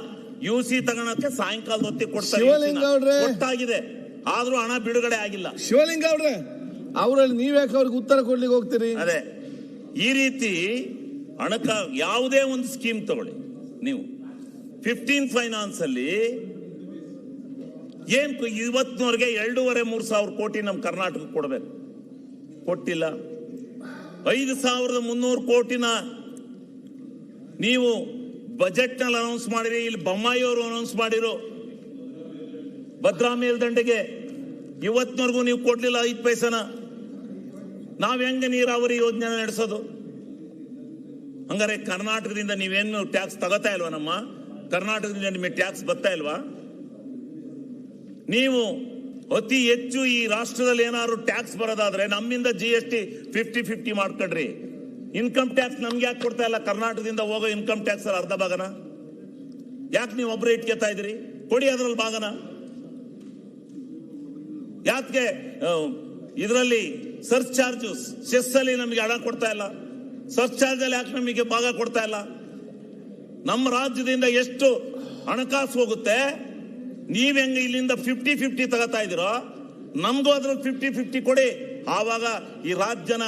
UC ತಗೊಳಕ್ಕೆ ಸಾಯಂಕಾಲದ ಹೊತ್ತಿಗೆ ಕೊಡ್ತಾರೆ. ಶಿವಲಿಂಗ ಅವ್ರೆ ಕೊಟ್ಟಾಗಿದೆ, ಆದ್ರೂ ಹಣ ಬಿಡುಗಡೆ ಆಗಿಲ್ಲ. ಶಿವಲಿಂಗ ಅವ್ರೆ ಅವರಲ್ಲಿ ನೀವ್ಯಾಕೆ ಅವ್ರಿಗೆ ಉತ್ತರ ಕೊಡ್ಲಿಕ್ಕೆ ಹೋಗ್ತೀರಿ? ಅದೇ ಈ ರೀತಿ ಯಾವುದೇ ಒಂದು ಸ್ಕೀಮ್ ತಗೊಳ್ಳಿ ನೀವು, 15 ಫೈನಾನ್ಸ್ ಅಲ್ಲಿ ಏನ್ ಇವತ್ತಿನವರೆಗೆ 2,500-3,000 ಕೋಟಿ ನಮ್ಮ ಕರ್ನಾಟಕಕ್ಕೆ ಕೊಡಬೇಕು, ಕೊಟ್ಟಿಲ್ಲ. 5,300 ಕೋಟಿನ ನೀವು ಬಜೆಟ್ ನಲ್ಲಿ ಅನೌನ್ಸ್ ಮಾಡಿರಿ. ಇಲ್ಲಿ ಬೊಮ್ಮಾಯಿ ಅವರು ಅನೌನ್ಸ್ ಮಾಡಿರೋ ಭದ್ರಾ ಮೇಲ್ದಂಡೆಗೆ ಇವತ್ತಿನವರೆಗೂ ನೀವು ಕೊಡ್ಲಿಲ್ಲ 5 ಪೈಸನ. ನಾವ್ ಹೆಂಗ ನೀರಾವರಿ ಯೋಜನೆ ನಡೆಸೋದು? ಹಂಗಾರೆ ಕರ್ನಾಟಕದಿಂದ ನೀವೇನು ಟ್ಯಾಕ್ಸ್ ತಗೋತಾ ಇಲ್ವಾ? ನಮ್ಮ ಕರ್ನಾಟಕದಿಂದ ನಿಮಗೆ ಟ್ಯಾಕ್ಸ್ ಬರ್ತಾ ಇಲ್ವಾ? ನೀವು ಅತಿ ಹೆಚ್ಚು ಈ ರಾಷ್ಟ್ರದಲ್ಲಿ ಏನಾದ್ರು ಟ್ಯಾಕ್ಸ್ ಬರೋದಾದ್ರೆ ನಮ್ಮಿಂದ GST 50-50 ಮಾಡ್ಕೊಡ್ರಿ. ಇನ್ಕಮ್ ಟ್ಯಾಕ್ಸ್ ನಮ್ಗೆ ಯಾಕೆ ಕೊಡ್ತಾ ಇಲ್ಲ? ಕರ್ನಾಟಕದಿಂದ ಹೋಗೋ ಇನ್ಕಮ್ ಟ್ಯಾಕ್ಸ್ ಅಲ್ಲಿ ಅರ್ಧ ಭಾಗನ ಯಾಕೆ ನೀವು ಒಬ್ಬರೇ ಇಟ್ಕೊತಾ ಇದ್ರಿ? ಕೊಡಿ ಅದ್ರಲ್ಲಿ ಭಾಗನ. ಯಾಕೆ ಇದರಲ್ಲಿ ಸರ್ಚಾರ್ಜ್ ಸೆಸ್ ಅಲ್ಲಿ ನಮಗೆ ಹಣ ಕೊಡ್ತಾ ಇಲ್ಲ, ಸರ್ಚಾರ್ಜ್ ಅಲ್ಲಿ ಯಾಕೆ ನಮಗೆ ಭಾಗ ಕೊಡ್ತಾ ಇಲ್ಲ? ನಮ್ಮ ರಾಜ್ಯದಿಂದ ಎಷ್ಟು ಹಣಕಾಸು ಹೋಗುತ್ತೆ? ನೀವ್ ಹೆಂಗ ಇಲ್ಲಿಂದ 50-50 ತಗೋತಾ ಇದೀರೋ, ನಮ್ಗೂ ಅದ್ರಲ್ಲಿ 50-50 ಕೊಡಿ. ಆವಾಗ ಈ ರಾಜ್ಯನ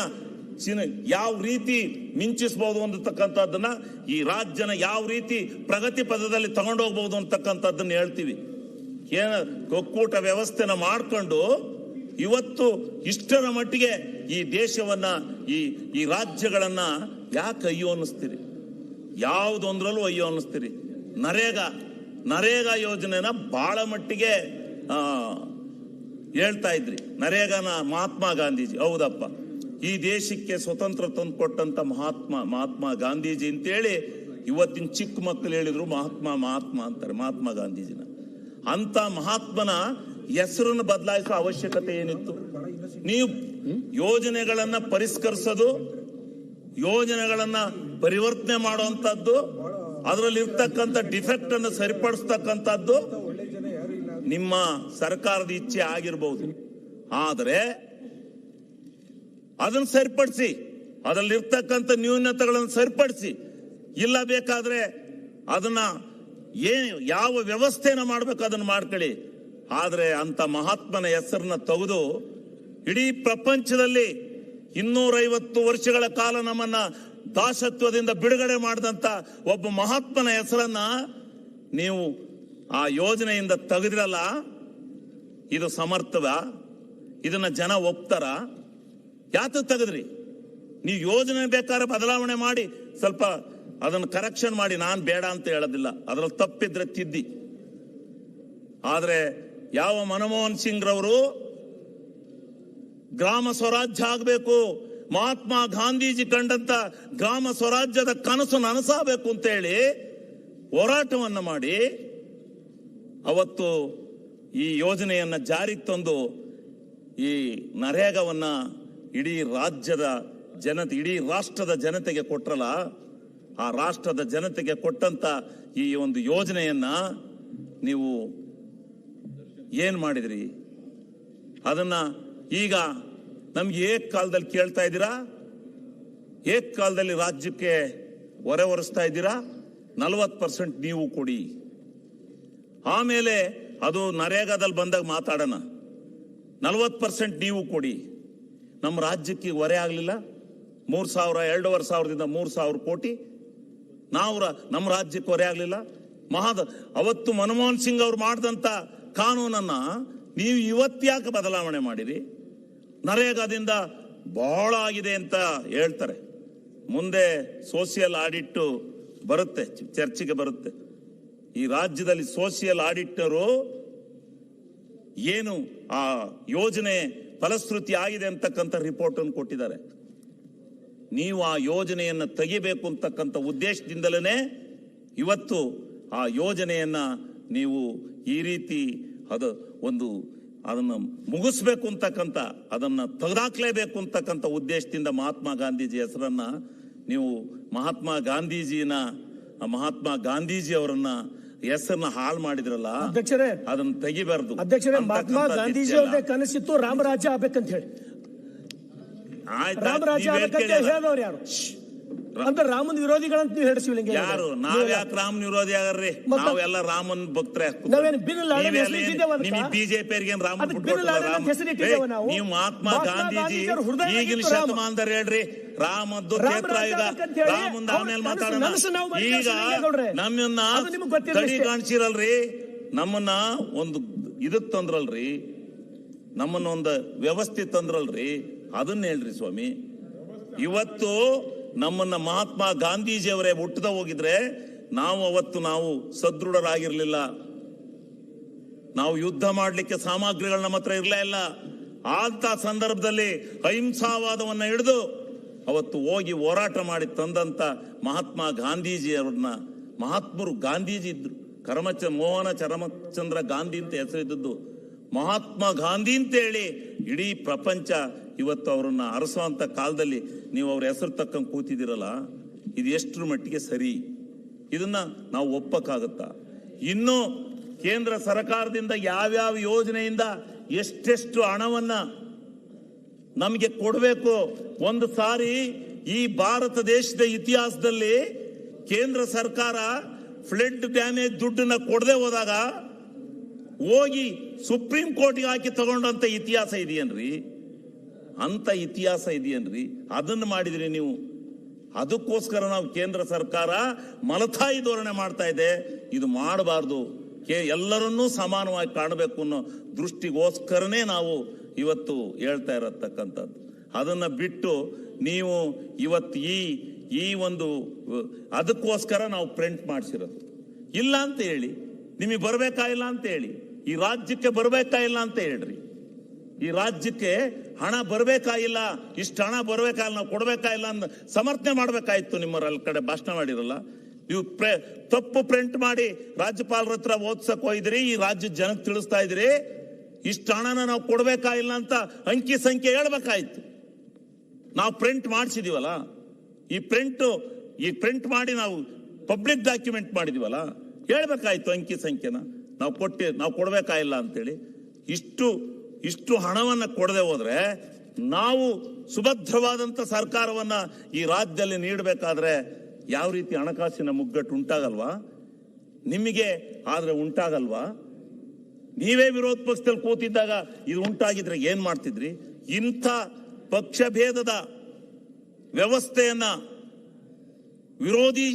ಯಾವ ರೀತಿ ಮಿಂಚಿಸಬಹುದು ಅಂತಕ್ಕಂಥದ್ದನ್ನ, ಈ ರಾಜ್ಯನ ಯಾವ ರೀತಿ ಪ್ರಗತಿ ಪಥದಲ್ಲಿ ತಗೊಂಡೋಗ್ಬಹುದು ಅಂತಕ್ಕಂಥದ್ದನ್ನ ಹೇಳ್ತೀವಿ. ಒಕ್ಕೂಟ ವ್ಯವಸ್ಥೆನ ಮಾಡ್ಕೊಂಡು ಇವತ್ತು ಇಷ್ಟರ ಮಟ್ಟಿಗೆ ಈ ದೇಶವನ್ನ, ಈ ರಾಜ್ಯಗಳನ್ನ ಯಾಕೆ ಅಯ್ಯೋ ಅನ್ನಿಸ್ತೀರಿ? ಯಾವುದೊಂದ್ರಲ್ಲೂ ಅಯ್ಯೋ ಅನ್ನಿಸ್ತೀರಿ. ನರೇಗಾ ಯೋಜನೆನ ಬಹಳ ಮಟ್ಟಿಗೆ ಹೇಳ್ತಾ ಇದ್ರಿ. ನರೇಗಾನ ಮಹಾತ್ಮ ಗಾಂಧೀಜಿ, ಹೌದಪ್ಪ, ಈ ದೇಶಕ್ಕೆ ಸ್ವತಂತ್ರ ತಂದು ಕೊಟ್ಟಂತ ಮಹಾತ್ಮ ಗಾಂಧೀಜಿ ಅಂತೇಳಿ ಇವತ್ತಿನ ಚಿಕ್ಕ ಮಕ್ಕಳು ಹೇಳಿದ್ರು ಮಹಾತ್ಮ ಅಂತಾರೆ ಮಹಾತ್ಮ ಗಾಂಧೀಜಿನ. ಅಂತ ಮಹಾತ್ಮನ ಹೆಸರನ್ನು ಬದಲಾಯಿಸುವ ಅವಶ್ಯಕತೆ ಏನಿತ್ತು? ನೀವು ಯೋಜನೆಗಳನ್ನ ಪರಿಷ್ಕರಿಸೋದು, ಯೋಜನೆಗಳನ್ನ ಪರಿವರ್ತನೆ ಮಾಡುವಂತದ್ದು, ಅದರಲ್ಲಿ ಇರ್ತಕ್ಕಂಥ ಡಿಫೆಕ್ಟ್ ಅನ್ನು ಸರಿಪಡಿಸ್ತಕ್ಕಂಥದ್ದು ನಿಮ್ಮ ಸರ್ಕಾರದ ಇಚ್ಛೆ ಆಗಿರಬಹುದು. ಆದರೆ ಅದನ್ನು ಸರಿಪಡಿಸಿ, ಅದರಲ್ಲಿರ್ತಕ್ಕಂಥ ನ್ಯೂನತೆಗಳನ್ನು ಸರಿಪಡಿಸಿ, ಇಲ್ಲ ಬೇಕಾದ್ರೆ ಅದನ್ನ ಯಾವ ವ್ಯವಸ್ಥೆನ ಮಾಡ್ಬೇಕು ಅದನ್ನು ಮಾಡ್ಕೊಳ್ಳಿ. ಆದ್ರೆ ಅಂತ ಮಹಾತ್ಮನ ಹೆಸರನ್ನ ತೆಗೆದು ಇಡೀ ಪ್ರಪಂಚದಲ್ಲಿ 250 ವರ್ಷಗಳ ಕಾಲ ನಮ್ಮನ್ನ ದಾಸತ್ವದಿಂದ ಬಿಡುಗಡೆ ಮಾಡಿದಂತ ಒಬ್ಬ ಮಹಾತ್ಮನ ಹೆಸರನ್ನ ನೀವು ಆ ಯೋಜನೆಯಿಂದ ತೆಗೆದ್ರಲ್ಲ, ಇದು ಸಮರ್ಥವ? ಇದನ್ನ ಜನ ಒಪ್ತಾರ? ಯಾತ ತೆಗೆದ್ರಿ? ನೀವು ಯೋಜನೆ ಬೇಕಾದ್ರೆ ಬದಲಾವಣೆ ಮಾಡಿ, ಸ್ವಲ್ಪ ಅದನ್ನು ಕರೆಕ್ಷನ್ ಮಾಡಿ, ನಾನು ಬೇಡ ಅಂತ ಹೇಳೋದಿಲ್ಲ, ಅದ್ರಲ್ಲಿ ತಪ್ಪಿದ್ರೆ ತಿದ್ದಿ. ಆದ್ರೆ ಯಾವ ಮನಮೋಹನ್ ಸಿಂಗ್ ರವರು ಗ್ರಾಮ ಸ್ವರಾಜ್ಯ ಆಗಬೇಕು, ಮಹಾತ್ಮ ಗಾಂಧೀಜಿ ಕಂಡಂತ ಗ್ರಾಮ ಸ್ವರಾಜ್ಯದ ಕನಸು ನನಸಾಗಬೇಕು ಅಂತ ಹೇಳಿ ಹೋರಾಟವನ್ನ ಮಾಡಿ ಅವತ್ತು ಈ ಯೋಜನೆಯನ್ನ ಜಾರಿಗೆ ತಂದು ಈ ನರೇಗಾವನ್ನ ಇಡೀ ರಾಜ್ಯದ ಜನತೆ, ಇಡೀ ರಾಷ್ಟ್ರದ ಜನತೆಗೆ ಕೊಟ್ರಲ್ಲ, ಆ ರಾಷ್ಟ್ರದ ಜನತೆಗೆ ಕೊಟ್ಟಂತ ಈ ಒಂದು ಯೋಜನೆಯನ್ನ ನೀವು ಏನ್ ಮಾಡಿದ್ರಿ? ಅದನ್ನ ಈಗ ನಮ್ಗೆ ಏಕಕಾಲದಲ್ಲಿ ಕೇಳ್ತಾ ಇದ್ದೀರಾ, ಏಕಕಾಲದಲ್ಲಿ ರಾಜ್ಯಕ್ಕೆ ಹೊರೆ ಹೊರಿಸ್ತಾ ಇದ್ದೀರಾ. 40% ನೀವು ಕೊಡಿ, ಆಮೇಲೆ ಅದು ನರೇಗಾದಲ್ಲಿ ಬಂದಾಗ ಮಾತಾಡೋಣ. 40% ನೀವು ಕೊಡಿ. ನಮ್ಮ ರಾಜ್ಯಕ್ಕೆ ಹೊರೆ ಆಗಲಿಲ್ಲ. 3,000, 2,500ದಿಂದ 3,000 ಕೋಟಿ ನಮ್ಮ ರಾಜ್ಯಕ್ಕೆ ಹೊರೆ ಆಗಲಿಲ್ಲ. ಅವತ್ತು ಮನಮೋಹನ್ ಸಿಂಗ್ ಅವ್ರು ಮಾಡಿದಂತ ಕಾನೂನನ್ನ ನೀವು ಇವತ್ತ್ಯಾಕೆ ಬದಲಾವಣೆ ಮಾಡಿರಿ? ನರೇಗಾದಿಂದ ಬಹಳ ಆಗಿದೆ ಅಂತ ಹೇಳ್ತಾರೆ. ಮುಂದೆ ಸೋಷಿಯಲ್ ಆಡಿಟ್ ಬರುತ್ತೆ, ಚರ್ಚೆಗೆ ಬರುತ್ತೆ. ಈ ರಾಜ್ಯದಲ್ಲಿ ಸೋಷಿಯಲ್ ಆಡಿಟರು ಏನು ಆ ಯೋಜನೆ ಫಲಶ್ರುತಿ ಆಗಿದೆ ಅಂತಕ್ಕಂಥ ರಿಪೋರ್ಟ್ ಅನ್ನು ಕೊಟ್ಟಿದ್ದಾರೆ. ನೀವು ಆ ಯೋಜನೆಯನ್ನ ತೆಗಿಬೇಕು ಅಂತಕ್ಕಂಥ ಉದ್ದೇಶದಿಂದಲೇ ಇವತ್ತು ಆ ಯೋಜನೆಯನ್ನ ನೀವು ಈ ರೀತಿ ಅದನ್ನು ಮುಗಿಸ್ಬೇಕು ಅಂತಕ್ಕಂಥ, ಅದನ್ನ ತೆಗೆದಾಕ್ಲೇಬೇಕು ಅಂತಕ್ಕಂಥ ಉದ್ದೇಶದಿಂದ ಮಹಾತ್ಮ ಗಾಂಧೀಜಿ ಹೆಸರನ್ನ ನೀವು ಮಹಾತ್ಮ ಗಾಂಧೀಜಿ ಅವರನ್ನ ಹೆಸರನ್ನ ಹಾಳು ಮಾಡಿದ್ರಲ್ಲ ಅಧ್ಯಕ್ಷರೇ, ಅದನ್ನ ತೆಗಿಬಾರ್ದು. ಅಧ್ಯಕ್ಷರೇ, ಮಹಾತ್ಮ ಗಾಂಧೀಜಿ ಅವ್ರದೇ ಕನಸಿತ್ತು ರಾಮರಾಜ್ಯ ಆಗ್ಬೇಕಂತ ಹೇಳಿ. ರಾಮರಾಜ್ಯ ಆಗ್ಬೇಕಂತ ಹೇಳಿದವ್ರು ಯಾರು? ಅಂತ ರಾಮನ್ ವಿರೋಧಿಗಳಂತ ನೀವು ಹೇಳಿಸಿಲ್ಲ. ಯಾರು? ನಾವ್ಯಾಕೆ ರಾಮನ್ ವಿರೋಧಿ ಆಗರ್ರಿ? ನಾವೆಲ್ಲ ರಾಮನ್ ಭಕ್ತರೆ. ಬಿಜೆಪಿ ನೀವು ಮಹಾತ್ಮ ಗಾಂಧೀಜಿ ಈಗಿನ ಶತಮಾನದಲ್ಲಿ ಹೇಳ್ರಿ, ರಾಮದ್ದು ಕ್ಷೇತ್ರ ಈಗ ರಾಮಂದ ಆಮೇಲೆ ಮಾತಾಡೋಣ. ಈಗ ನಮ್ಮನ್ನ ಕಡಿ ಕಾಣಿಸಿರಲ್ರಿ, ನಮ್ಮನ್ನ ಒಂದು ಇದಕ್ ತಂದ್ರಲ್ರಿ, ನಮ್ಮನ್ನ ಒಂದು ವ್ಯವಸ್ಥೆ ತಂದ್ರಲ್ರಿ, ಅದನ್ನ ಹೇಳ್ರಿ ಸ್ವಾಮಿ. ಇವತ್ತು ನಮ್ಮನ್ನ ಮಹಾತ್ಮ ಗಾಂಧೀಜಿ ಅವರೇ ಹುಟ್ಟದ ಹೋಗಿದ್ರೆ ನಾವು ಸದೃಢರಾಗಿರ್ಲಿಲ್ಲ. ನಾವು ಯುದ್ಧ ಮಾಡಲಿಕ್ಕೆ ಸಾಮಗ್ರಿಗಳು ನಮ್ಮ ಹತ್ರ ಇರಲೇ ಇಲ್ಲ. ಅಂತ ಸಂದರ್ಭದಲ್ಲಿ ಅಹಿಂಸಾವಾದವನ್ನ ಹಿಡಿದು ಅವತ್ತು ಹೋಗಿ ಹೋರಾಟ ಮಾಡಿ ತಂದಂತ ಮಹಾತ್ಮ ಗಾಂಧೀಜಿ ಅವ್ರನ್ನ, ಮಹಾತ್ಮರು ಗಾಂಧೀಜಿ ಇದ್ರು, ಮೋಹನ ಚರಮಚಂದ್ರ ಗಾಂಧಿ ಅಂತ ಹೆಸರಿದ್ದದ್ದು ಮಹಾತ್ಮ ಗಾಂಧಿ ಅಂತ ಹೇಳಿ ಇಡೀ ಪ್ರಪಂಚ ಇವತ್ತು ಅವರನ್ನ ಅರಸುವಂತ ಕಾಲದಲ್ಲಿ ನೀವು ಅವ್ರ ಹೆಸರು ತಕ್ಕಂಗೆ ಕೂತಿದ್ದೀರಲ್ಲ, ಇದು ಎಷ್ಟರ ಮಟ್ಟಿಗೆ ಸರಿ? ಇದನ್ನ ನಾವು ಒಪ್ಪಕ್ಕಾಗತ್ತಾ? ಇನ್ನು ಕೇಂದ್ರ ಸರ್ಕಾರದಿಂದ ಯಾವ್ಯಾವ ಯೋಜನೆಯಿಂದ ಎಷ್ಟೆಷ್ಟು ಹಣವನ್ನ ನಮಗೆ ಕೊಡಬೇಕು. ಒಂದು ಸಾರಿ ಈ ಭಾರತ ದೇಶದ ಇತಿಹಾಸದಲ್ಲಿ ಕೇಂದ್ರ ಸರ್ಕಾರ ಫ್ಲಡ್ ಡ್ಯಾಮೇಜ್ ದುಡ್ಡನ್ನ ಕೊಡದೆ ಹೋದಾಗ ಹೋಗಿ ಸುಪ್ರೀಂ ಕೋರ್ಟ್ಗೆ ಹಾಕಿ ತಗೊಂಡಂತ ಇತಿಹಾಸ ಇದೆಯೇನ್ರಿ? ಅಂತ ಇತಿಹಾಸ ಇದೆಯೇನ್ರಿ? ಅದನ್ನು ಮಾಡಿದ್ರಿ ನೀವು. ಅದಕ್ಕೋಸ್ಕರ ನಾವು ಕೇಂದ್ರ ಸರ್ಕಾರ ಮಲತಾಯಿ ಧೋರಣೆ ಮಾಡ್ತಾ ಇದೆ. ಇದು ಮಾಡಬಾರ್ದು. ಎಲ್ಲರನ್ನೂ ಸಮಾನವಾಗಿ ಕಾಣಬೇಕು ಅನ್ನೋ ದೃಷ್ಟಿಗೋಸ್ಕರನೇ ನಾವು ಇವತ್ತು ಹೇಳ್ತಾ ಇರತಕ್ಕಂಥದ್ದು. ಅದನ್ನ ಬಿಟ್ಟು ನೀವು ಇವತ್ತು ಈ ಒಂದು ಅದಕ್ಕೋಸ್ಕರ ನಾವು ಪ್ರಿಂಟ್ ಮಾಡಿಸಿರೋದು. ಇಲ್ಲ ಅಂತ ಹೇಳಿ, ನಿಮಗೆ ಬರಬೇಕಾಗಿಲ್ಲ ಅಂತ ಹೇಳಿ, ಈ ರಾಜ್ಯಕ್ಕೆ ಬರಬೇಕಾಗಿಲ್ಲ ಅಂತ ಹೇಳ್ರಿ. ಈ ರಾಜ್ಯಕ್ಕೆ ಹಣ ಬರಬೇಕಾಗಿಲ್ಲ, ಇಷ್ಟು ಹಣ ಬರಬೇಕಾಗಿಲ್ಲ, ನಾವು ಕೊಡಬೇಕಾಗಿಲ್ಲ ಅಂತ ಸಮರ್ಥನೆ ಮಾಡಬೇಕಾಯ್ತು. ನಿಮ್ಮಲ್ಲಿ ಕಡೆ ಭಾಷಣ ಮಾಡಿರಲ್ಲ, ನೀವು ತಪ್ಪು ಪ್ರಿಂಟ್ ಮಾಡಿ ರಾಜ್ಯಪಾಲರ ಹತ್ರ ಓದ್ಸಕ್ ಹೋಗಿದ್ರಿ. ಈ ರಾಜ್ಯದ ಜನಕ್ಕೆ ತಿಳಿಸ್ತಾ ಇದ್ರಿ ಇಷ್ಟು ಹಣನ ನಾವು ಕೊಡಬೇಕಾಗಿಲ್ಲ ಅಂತ ಅಂಕಿ ಸಂಖ್ಯೆ ಹೇಳ್ಬೇಕಾಯ್ತು. ನಾವು ಪ್ರಿಂಟ್ ಮಾಡಿಸಿದೀವಲ್ಲ, ಈ ಪ್ರಿಂಟ್ ಮಾಡಿ ನಾವು ಪಬ್ಲಿಕ್ ಡಾಕ್ಯುಮೆಂಟ್ ಮಾಡಿದೀವಲ್ಲ, ಹೇಳ್ಬೇಕಾಯ್ತು ಅಂಕಿ ಸಂಖ್ಯೆನ. ನಾವು ಕೊಡಬೇಕಾಗಿಲ್ಲ ಅಂತೇಳಿ ಇಷ್ಟು ಹಣವನ್ನ ಕೊಡದೆ ಹೋದ್ರೆ ನಾವು ಸುಭದ್ರವಾದಂತ ಸರ್ಕಾರವನ್ನ ಈ ರಾಜ್ಯದಲ್ಲಿ ನೀಡಬೇಕಾದ್ರೆ ಯಾವ ರೀತಿ ಹಣಕಾಸಿನ ಮುಗ್ಗಟ್ಟು ಉಂಟಾಗಲ್ವಾ? ನಿಮಗೆ ಆದ್ರೆ ಉಂಟಾಗಲ್ವಾ? ನೀವೇ ವಿರೋಧ ಪಕ್ಷದಲ್ಲಿ ಕೂತಿದ್ದಾಗ ಇದು ಉಂಟಾಗಿದ್ರೆ ಏನ್ ಮಾಡ್ತಿದ್ರಿ? ಇಂಥ ಪಕ್ಷಭೇದದ ವ್ಯವಸ್ಥೆಯನ್ನ, ವಿರೋಧಿ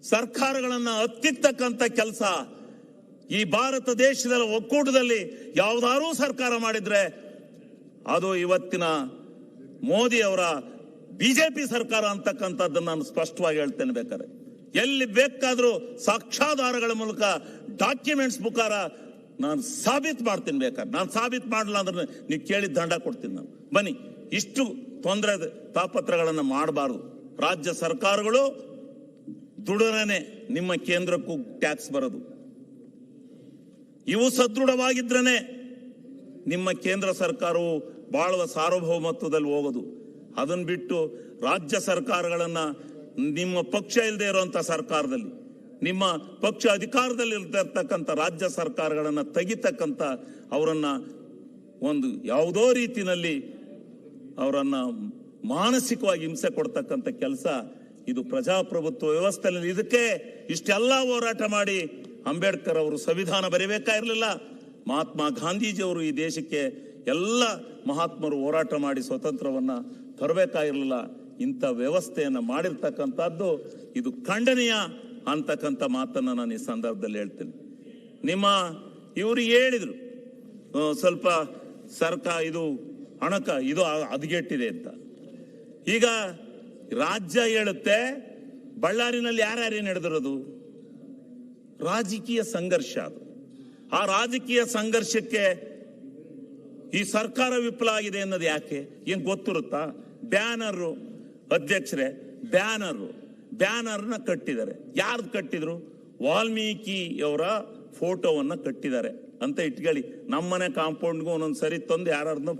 ಸರ್ಕಾರಗಳನ್ನ ಹತ್ತಿರ್ತಕ್ಕಂಥ ಕೆಲಸ ಈ ಭಾರತ ದೇಶದ ಒಕ್ಕೂಟದಲ್ಲಿ ಯಾವ್ದಾರೂ ಸರ್ಕಾರ ಮಾಡಿದ್ರೆ ಅದು ಇವತ್ತಿನ ಮೋದಿ ಅವರ ಬಿಜೆಪಿ ಸರ್ಕಾರ ಅಂತಕ್ಕಂಥದ್ದನ್ನು ನಾನು ಸ್ಪಷ್ಟವಾಗಿ ಹೇಳ್ತೇನೆ. ಬೇಕಾದ್ರೆ ಎಲ್ಲಿ ಬೇಕಾದ್ರೂ ಸಾಕ್ಷ್ಯಾಧಾರಗಳ ಮೂಲಕ ಡಾಕ್ಯುಮೆಂಟ್ಸ್ ಮುಖಾರ ನಾನು ಸಾಬೀತು ಮಾಡ್ತೀನಿ. ಬೇಕಾದ್ರೆ ನಾನು ಸಾಬೀತು ಮಾಡಲ್ಲ ಅಂದ್ರೆ ನೀವು ಕೇಳಿದ ದಂಡ ಕೊಡ್ತೀನಿ ನಾನು. ಬನ್ನಿ, ಇಷ್ಟು ತೊಂದರೆ ತಾಪತ್ರಗಳನ್ನು ಮಾಡಬಾರ್ದು. ರಾಜ್ಯ ಸರ್ಕಾರಗಳು ದುಡನೆ ನಿಮ್ಮ ಕೇಂದ್ರಕ್ಕೂ ಟ್ಯಾಕ್ಸ್ ಬರೋದು. ಇವು ಸದೃಢವಾಗಿದ್ರನೆ ನಿಮ್ಮ ಕೇಂದ್ರ ಸರ್ಕಾರವು ಬಾಳುವ ಸಾರ್ವಭೌಮತ್ವದಲ್ಲಿ ಹೋಗೋದು. ಅದನ್ನ ಬಿಟ್ಟು ರಾಜ್ಯ ಸರ್ಕಾರಗಳನ್ನ ನಿಮ್ಮ ಪಕ್ಷ ಇಲ್ಲದೆ ಇರುವಂತ ಸರ್ಕಾರದಲ್ಲಿ, ನಿಮ್ಮ ಪಕ್ಷ ಅಧಿಕಾರದಲ್ಲಿ ಇರ್ತಕ್ಕಂಥ ರಾಜ್ಯ ಸರ್ಕಾರಗಳನ್ನ ತೆಗಿತಕ್ಕಂಥ, ಅವರನ್ನ ಒಂದು ಯಾವುದೋ ರೀತಿಯಲ್ಲಿ ಅವರನ್ನ ಮಾನಸಿಕವಾಗಿ ಹಿಂಸೆ ಕೊಡ್ತಕ್ಕಂಥ ಕೆಲಸ ಇದು ಪ್ರಜಾಪ್ರಭುತ್ವ ವ್ಯವಸ್ಥೆಯಲ್ಲಿ. ಇದಕ್ಕೆ ಇಷ್ಟೆಲ್ಲ ಹೋರಾಟ ಮಾಡಿ ಅಂಬೇಡ್ಕರ್ ಅವರು ಸಂವಿಧಾನ ಬರೀಬೇಕಾಗಿರಲಿಲ್ಲ. ಮಹಾತ್ಮ ಗಾಂಧೀಜಿಯವರು ಈ ದೇಶಕ್ಕೆ ಎಲ್ಲ ಮಹಾತ್ಮರು ಹೋರಾಟ ಮಾಡಿ ಸ್ವತಂತ್ರವನ್ನ ತರಬೇಕಾಗಿರಲಿಲ್ಲ. ಇಂಥ ವ್ಯವಸ್ಥೆಯನ್ನ ಮಾಡಿರ್ತಕ್ಕಂಥದ್ದು ಇದು ಖಂಡನೀಯ ಅಂತಕ್ಕಂಥ ಮಾತನ್ನ ನಾನು ಈ ಸಂದರ್ಭದಲ್ಲಿ ಹೇಳ್ತೇನೆ. ಇವರು ಹೇಳಿದ್ರು ಸ್ವಲ್ಪ ಇದು ಇದು ಹದಗೆಟ್ಟಿದೆ ಅಂತ. ಈಗ ರಾಜ್ಯ ಹೇಳುತ್ತೆ, ಬಳ್ಳಾರಿನಲ್ಲಿ ಯಾರ್ಯಾರೇನು ನಡೆದಿರೋದು ರಾಜಕೀಯ ಸಂಘರ್ಷ. ಅದು ಆ ರಾಜಕೀಯ ಸಂಘರ್ಷಕ್ಕೆ ಈ ಸರ್ಕಾರ ವಿಫಲ ಆಗಿದೆ ಅನ್ನೋದು ಯಾಕೆ? ಏನ್ ಗೊತ್ತಿರುತ್ತಾ? ಬ್ಯಾನರು, ಅಧ್ಯಕ್ಷರೇ, ಬ್ಯಾನರ್ನ ಕಟ್ಟಿದ್ದಾರೆ. ಯಾರ್ದು ಕಟ್ಟಿದ್ರು? ವಾಲ್ಮೀಕಿಯವರ ಫೋಟೋವನ್ನ ಕಟ್ಟಿದ್ದಾರೆ ಅಂತ ಇಟ್ಕೊಳ್ಳಿ. ನಮ್ಮನೆ ಕಾಂಪೌಂಡ್ಗೂ ಒಂದೊಂದ್ಸರಿ ತಂದು ಯಾರನ್ನ